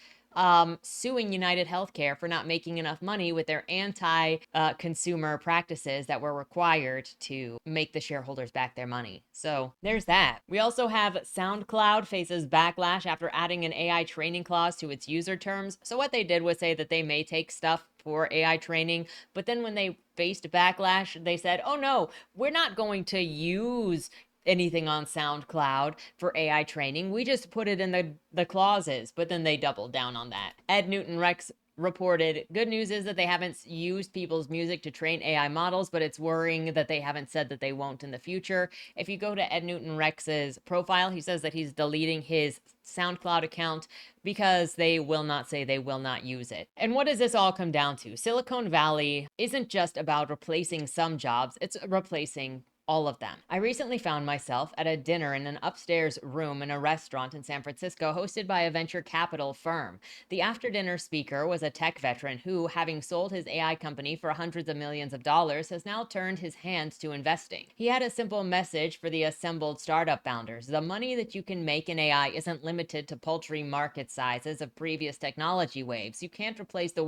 suing United Healthcare for not making enough money with their anti-consumer practices that were required to make the shareholders back their money. So there's that. We also have SoundCloud faces backlash after adding an AI training clause to its user terms. So what they did was say that they may take stuff for AI training, but then when they faced backlash, they said, oh no, we're not going to use anything on SoundCloud for AI training. We just put it in the clauses, but then they doubled down on that. Ed Newton Rex reported good news is that they haven't used people's music to train AI models, but it's worrying that they haven't said that they won't in the future. If you go to Ed Newton Rex's profile, he says that he's deleting his SoundCloud account because they will not say they will not use it. And what does this all come down to? Silicon Valley isn't just about replacing some jobs, it's replacing all of them. I recently found myself at a dinner in an upstairs room in a restaurant in San Francisco hosted by a venture capital firm. The after dinner speaker was a tech veteran who, having sold his AI company for hundreds of millions of dollars, has now turned his hand to investing. He had a simple message for the assembled startup founders. The money that you can make in AI isn't limited to paltry market sizes of previous technology waves. You can replace the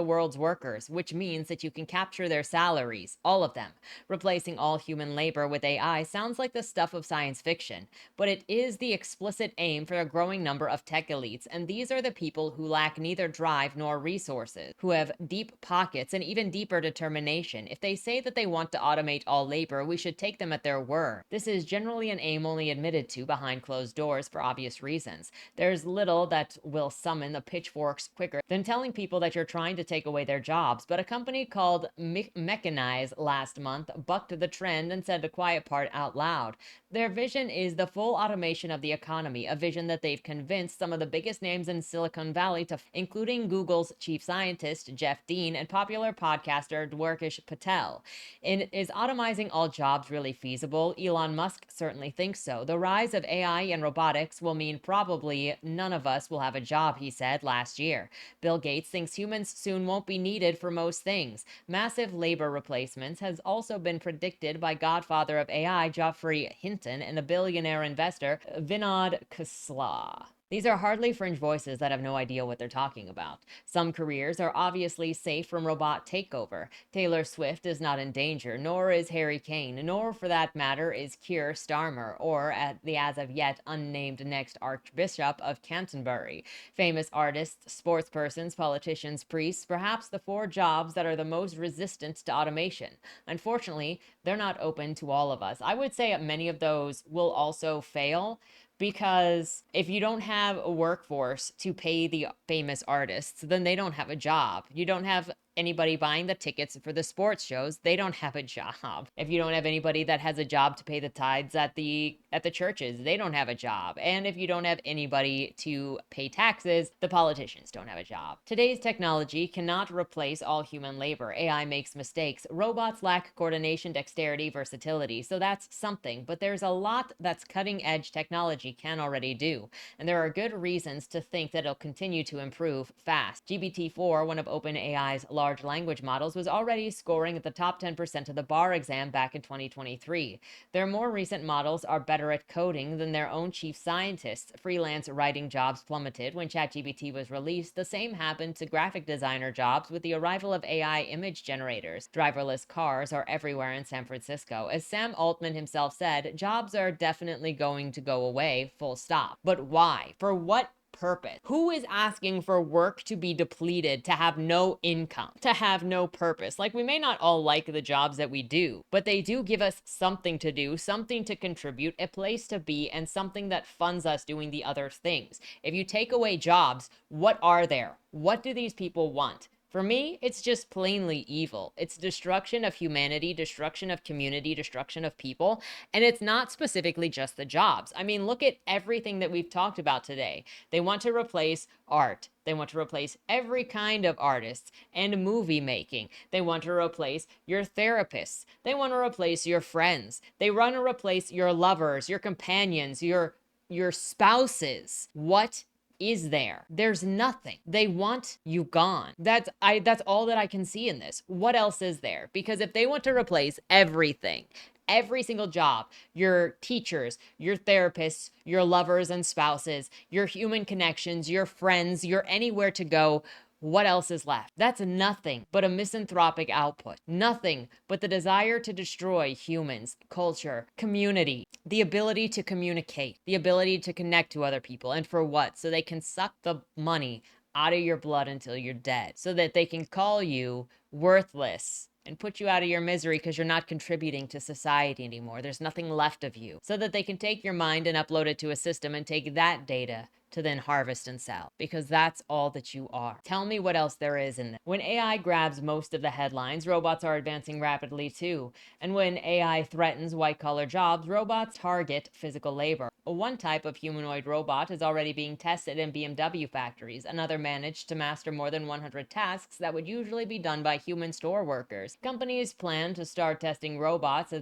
world's workers, which means that you can capture their salaries, all of them. Replacing all human labor with AI sounds like the stuff of science fiction, but it is the explicit aim for a growing number of tech elites, and these are the people who lack neither drive nor resources, who have deep pockets and even deeper determination. If they say that they want to automate all labor, we should take them at their word. This is generally an aim only admitted to behind closed doors for obvious reasons. There's little that will summon the pitchforks quicker than telling people that you're trying to take away their jobs, but a company called Mechanize last month bucked the trend and said the quiet part out loud. Their vision is the full automation of the economy, a vision that they've convinced some of the biggest names in Silicon Valley to, including Google's chief scientist, Jeff Dean, and popular podcaster, Dwarkesh Patel. Is automizing all jobs really feasible? Elon Musk certainly thinks so. The rise of AI and robotics will mean probably none of us will have a job, he said last year. Bill Gates thinks humans soon won't be needed for most things. Massive labor replacements has also been predicted by godfather of AI, Geoffrey Hinton, and a billionaire investor, Vinod Khosla. These are hardly fringe voices that have no idea what they're talking about. Some careers are obviously safe from robot takeover. Taylor Swift is not in danger, nor is Harry Kane, nor for that matter is Keir Starmer, or at the as of yet unnamed next Archbishop of Canterbury. Famous artists, sportspersons, politicians, priests, perhaps the four jobs that are the most resistant to automation. Unfortunately, they're not open to all of us. I would say many of those will also fail, because if you don't have a workforce to pay the famous artists, then they don't have a job. You don't have anybody buying the tickets for the sports shows, they don't have a job. If you don't have anybody that has a job to pay the tithes at the churches, they don't have a job. And if you don't have anybody to pay taxes, the politicians don't have a job. Today's technology cannot replace all human labor. AI makes mistakes. Robots lack coordination, dexterity, versatility. So that's something, but there's a lot that's cutting edge technology can already do. And there are good reasons to think that it'll continue to improve fast. GPT-4, one of OpenAI's large language models, was already scoring at the top 10% of the bar exam back in 2023. Their more recent models are better at coding than their own chief scientists. Freelance writing jobs plummeted when ChatGPT was released. The same happened to graphic designer jobs with the arrival of AI image generators. Driverless cars are everywhere in San Francisco. As Sam Altman himself said, jobs are definitely going to go away, full stop. But why? For what purpose? Who is asking for work to be depleted, to have no income, to have no purpose? Like, we may not all like the jobs that we do, but they do give us something to do, something to contribute, a place to be, and something that funds us doing the other things. If you take away jobs, what are there? What do these people want? For me, it's just plainly evil. It's destruction of humanity, destruction of community, destruction of people. And it's not specifically just the jobs. I mean, look at everything that we've talked about today. They want to replace art. They want to replace every kind of artists and movie making. They want to replace your therapists. They want to replace your friends. They want to replace your lovers, your companions, your spouses. What is there? There's nothing. They want you gone. That's all that I can see in this. What else is there? Because if they want to replace everything, every single job, your teachers, your therapists, your lovers and spouses, your human connections, your friends, your anywhere to go, what else is left? That's nothing but a misanthropic output. Nothing but the desire to destroy humans, culture, community, the ability to communicate, the ability to connect to other people. And for what? So they can suck the money out of your blood until you're dead, so that they can call you worthless and put you out of your misery because you're not contributing to society anymore. There's nothing left of you. So that they can take your mind and upload it to a system and take that data to then harvest and sell, because that's all that you are. Tell me what else there is in this. When AI grabs most of the headlines, robots are advancing rapidly too. And when AI threatens white-collar jobs, robots target physical labor. One type of humanoid robot is already being tested in BMW factories. Another managed to master more than 100 tasks that would usually be done by human store workers. Companies plan to start testing robots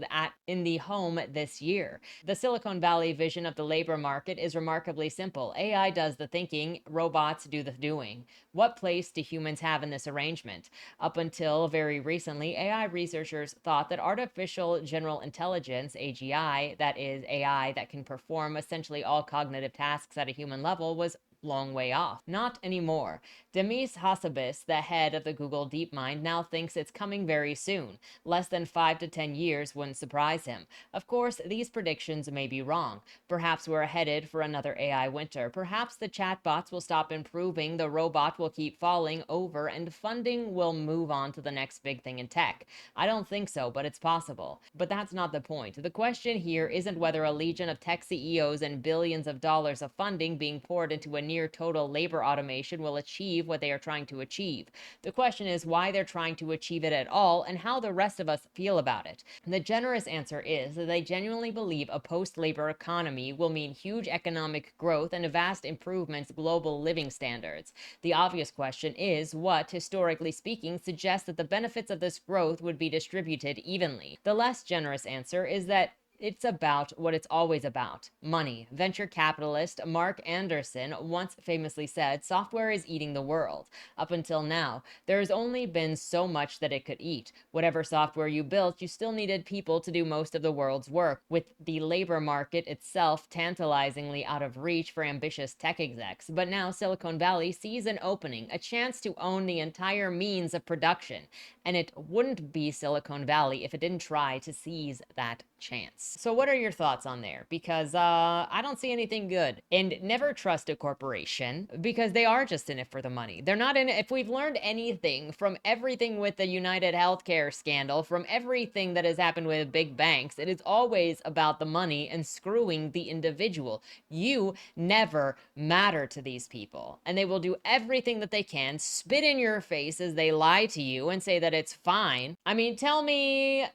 in the home this year. The Silicon Valley vision of the labor market is remarkably simple. AI does the thinking, robots do the doing. What place do humans have in this arrangement? Up until very recently, AI researchers thought that artificial general intelligence, AGI, that is AI that can perform essentially all cognitive tasks at a human level, was long way off. Not anymore. Demis Hassabis, the head of the Google DeepMind, now thinks it's coming very soon. Less than 5 to 10 years wouldn't surprise him. Of course, these predictions may be wrong. Perhaps we're headed for another AI winter. Perhaps the chatbots will stop improving, the robot will keep falling over, and funding will move on to the next big thing in tech. I don't think so, but it's possible. But that's not the point. The question here isn't whether a legion of tech CEOs and billions of dollars of funding being poured into a near total labor automation will achieve what they are trying to achieve. The question is why they're trying to achieve it at all and how the rest of us feel about it. The generous answer is that they genuinely believe a post-labor economy will mean huge economic growth and vast improvements in global living standards. The obvious question is what, historically speaking, suggests that the benefits of this growth would be distributed evenly. The less generous answer is that it's about what it's always about: money. Venture capitalist Mark Anderson once famously said, "Software is eating the world." Up until now, there has only been so much that it could eat. Whatever software you built, you still needed people to do most of the world's work, with the labor market itself tantalizingly out of reach for ambitious tech execs. But now Silicon Valley sees an opening, a chance to own the entire means of production. And it wouldn't be Silicon Valley if it didn't try to seize that chance. So what are your thoughts on there? Because I don't see anything good. And never trust a corporation, because they are just in it for the money. They're not in it. If we've learned anything from everything with the United Healthcare scandal, from everything that has happened with big banks, it is always about the money and screwing the individual. You never matter to these people, and they will do everything that they can, spit in your face as they lie to you and say that it's fine. I mean, tell me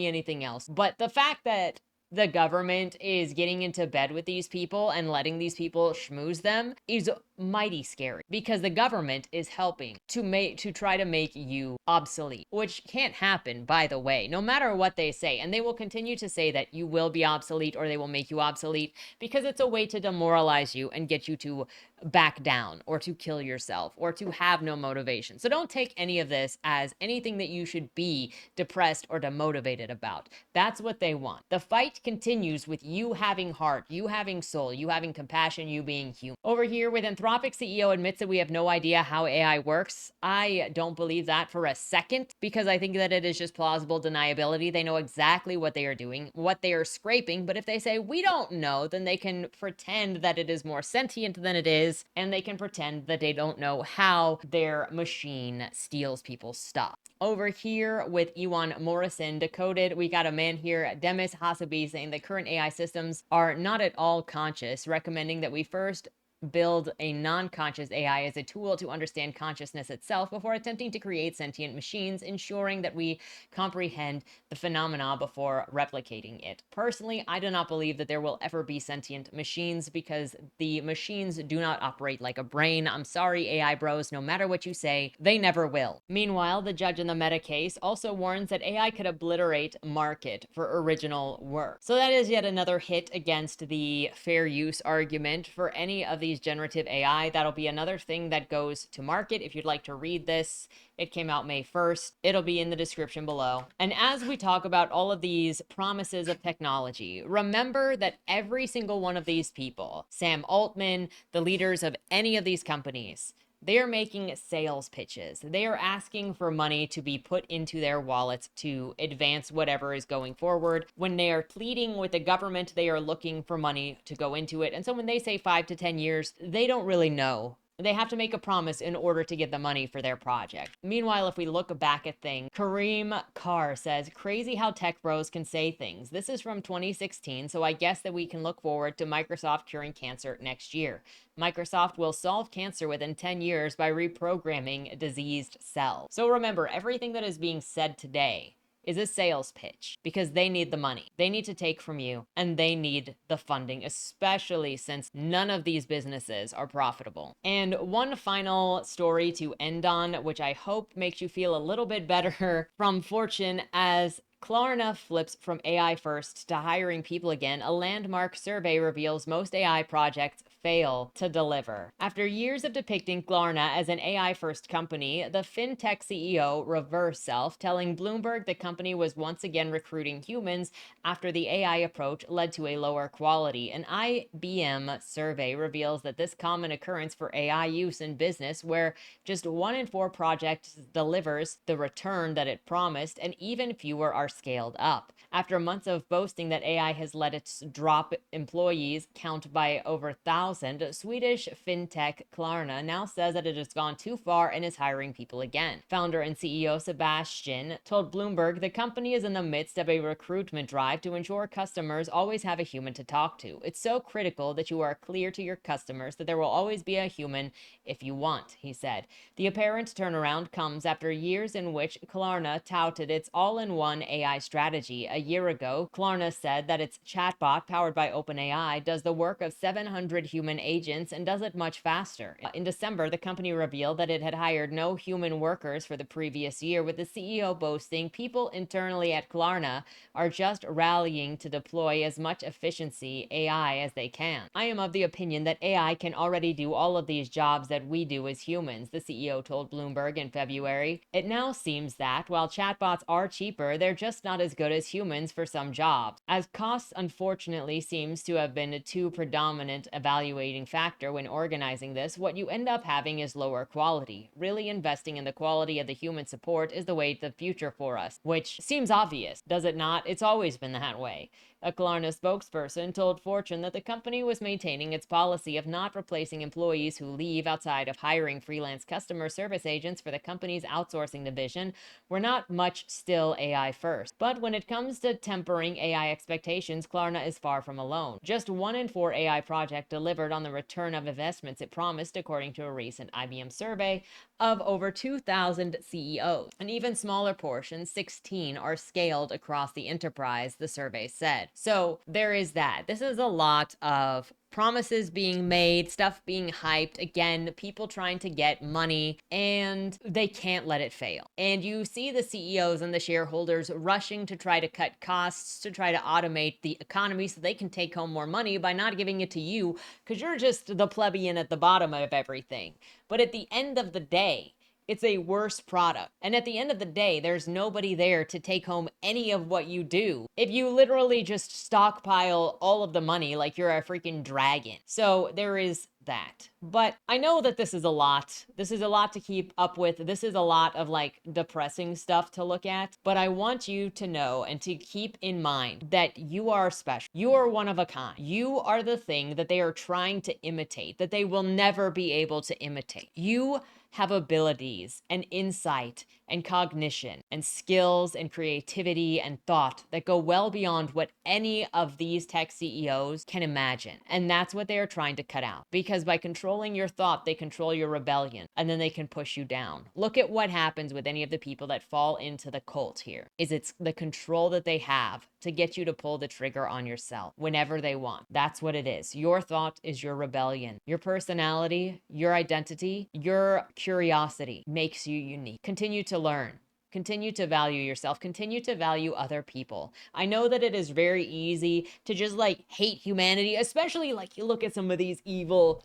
anything else. But the fact that the government is getting into bed with these people and letting these people schmooze them is mighty scary, because the government is helping to try to make you obsolete, which can't happen, by the way, no matter what they say. And they will continue to say that you will be obsolete, or they will make you obsolete, because it's a way to demoralize you and get you to back down, or to kill yourself, or to have no motivation. So don't take any of this as anything that you should be depressed or demotivated about. That's what they want. The fight continues with you having heart, you having soul, you having compassion, you being human. Over here with Anthropic CEO admits that we have no idea how AI works. I don't believe that for a second, because I think that it is just plausible deniability. They know exactly what they are doing, what they are scraping. But if they say we don't know, then they can pretend that it is more sentient than it is, and they can pretend that they don't know how their machine steals people's stuff. Over here with Ewan Morrison Decoded, we got a man here, Demis Hassabis, saying that current AI systems are not at all conscious, recommending that we first build a non-conscious AI as a tool to understand consciousness itself before attempting to create sentient machines, ensuring that we comprehend the phenomena before replicating it. Personally, I do not believe that there will ever be sentient machines, because the machines do not operate like a brain. I'm sorry, AI bros, no matter what you say, they never will. Meanwhile, the judge in the Meta case also warns that AI could obliterate market for original work. So that is yet another hit against the fair use argument for any of these generative AI. That'll be another thing that goes to market. If you'd like to read this, it came out May 1st. It'll be in the description below. And as we talk about all of these promises of technology, remember that every single one of these people, Sam Altman, the leaders of any of these companies, they are making sales pitches. They are asking for money to be put into their wallets to advance whatever is going forward. When they are pleading with the government, they are looking for money to go into it. And so when they say 5 to 10 years, they don't really know They have to make a promise in order to get the money for their project. Meanwhile, if we look back at things, Kareem Carr says, crazy how tech bros can say things. This is from 2016, so I guess that we can look forward to Microsoft curing cancer next year. Microsoft will solve cancer within 10 years by reprogramming diseased cells. So remember, everything that is being said today is a sales pitch because they need the money. They need to take from you and they need the funding, especially since none of these businesses are profitable. And one final story to end on, which I hope makes you feel a little bit better from Fortune, as Klarna flips from AI first to hiring people again. A landmark survey reveals most AI projects fail to deliver. After years of depicting Klarna as an AI first company, the fintech CEO reversed self, telling Bloomberg the company was once again recruiting humans after the AI approach led to a lower quality. An IBM survey reveals that this common occurrence for AI use in business, where just 1 in 4 projects delivers the return that it promised, and even fewer are scaled up. After months of boasting that AI has let it drop employees count by over 1,000, Swedish fintech Klarna now says that it has gone too far and is hiring people again. Founder and CEO Sebastian told Bloomberg the company is in the midst of a recruitment drive to ensure customers always have a human to talk to. It's so critical that you are clear to your customers that there will always be a human if you want, he said. The apparent turnaround comes after years in which Klarna touted its all-in-one AI strategy. A year ago, Klarna said that its chatbot, powered by OpenAI, does the work of 700 human agents and does it much faster. In December, the company revealed that it had hired no human workers for the previous year, with the CEO boasting people internally at Klarna are just rallying to deploy as much efficiency AI as they can. I am of the opinion that AI can already do all of these jobs that we do as humans, the CEO told Bloomberg in February. It now seems that while chatbots are cheaper, they're just not as good as humans for some jobs. As costs unfortunately seems to have been a too predominant evaluating factor when organizing this, what you end up having is lower quality. Really investing in the quality of the human support is the way to the future for us, which seems obvious, does it not? It's always been that way. A Klarna spokesperson told Fortune that the company was maintaining its policy of not replacing employees who leave outside of hiring freelance customer service agents for the company's outsourcing division. We're not much still AI first. But when it comes to tempering AI expectations, Klarna is far from alone. Just 1 in 4 AI project delivered on the return of investments it promised, according to a recent IBM survey of over 2,000 CEOs. An even smaller portion, 16, are scaled across the enterprise, the survey said. So there is that. This is a lot of promises being made, stuff being hyped, again, people trying to get money, and they can't let it fail. And you see the CEOs and the shareholders rushing to try to cut costs, to try to automate the economy so they can take home more money by not giving it to you because you're just the plebeian at the bottom of everything. But at the end of the day, it's a worse product. And at the end of the day, there's nobody there to take home any of what you do if you literally just stockpile all of the money like you're a freaking dragon. So there is that. But I know that this is a lot. This is a lot to keep up with. This is a lot of like depressing stuff to look at. But I want you to know and to keep in mind that you are special. You are one of a kind. You are the thing that they are trying to imitate, that they will never be able to imitate. You have abilities and insight and cognition and skills and creativity and thought that go well beyond what any of these tech CEOs can imagine. And that's what they are trying to cut out. Because by controlling your thought, they control your rebellion and then they can push you down. Look at what happens with any of the people that fall into the cult here. It's the control that they have to get you to pull the trigger on yourself whenever they want. That's what it is. Your thought is your rebellion. Your personality, your identity, your curiosity makes you unique. Continue to learn. Continue to value yourself. Continue to value other people. I know that it is very easy to just like hate humanity, especially like you look at some of these evil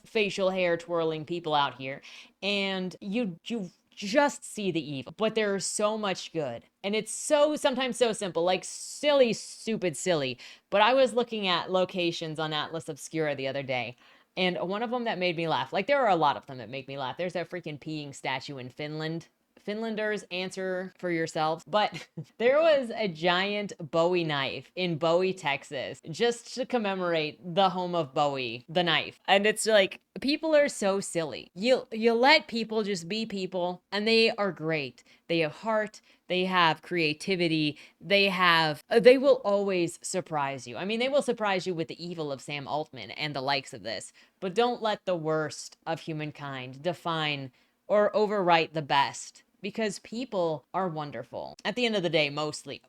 facial hair twirling people out here and you just see the evil, but there's so much good. And it's sometimes so simple, like silly, stupid, silly. But I was looking at locations on Atlas Obscura the other day, and one of them that made me laugh, like there are a lot of them that make me laugh. There's a freaking peeing statue in Finland. Finlanders, answer for yourselves. But there was a giant Bowie knife in Bowie, Texas, just to commemorate the home of Bowie, the knife. And it's like, people are so silly. You let people just be people, and they are great. They have heart, they have creativity, they will always surprise you. I mean, they will surprise you with the evil of Sam Altman and the likes of this, but don't let the worst of humankind define or overwrite the best, because people are wonderful. At the end of the day, mostly,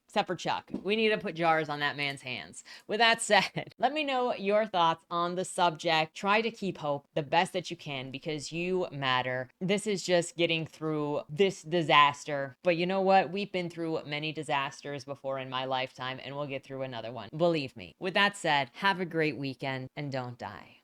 except for Chuck. We need to put jars on that man's hands. With that said, let me know your thoughts on the subject. Try to keep hope the best that you can, because you matter. This is just getting through this disaster. But you know what? We've been through many disasters before in my lifetime, and we'll get through another one. Believe me. With that said, have a great weekend and don't die.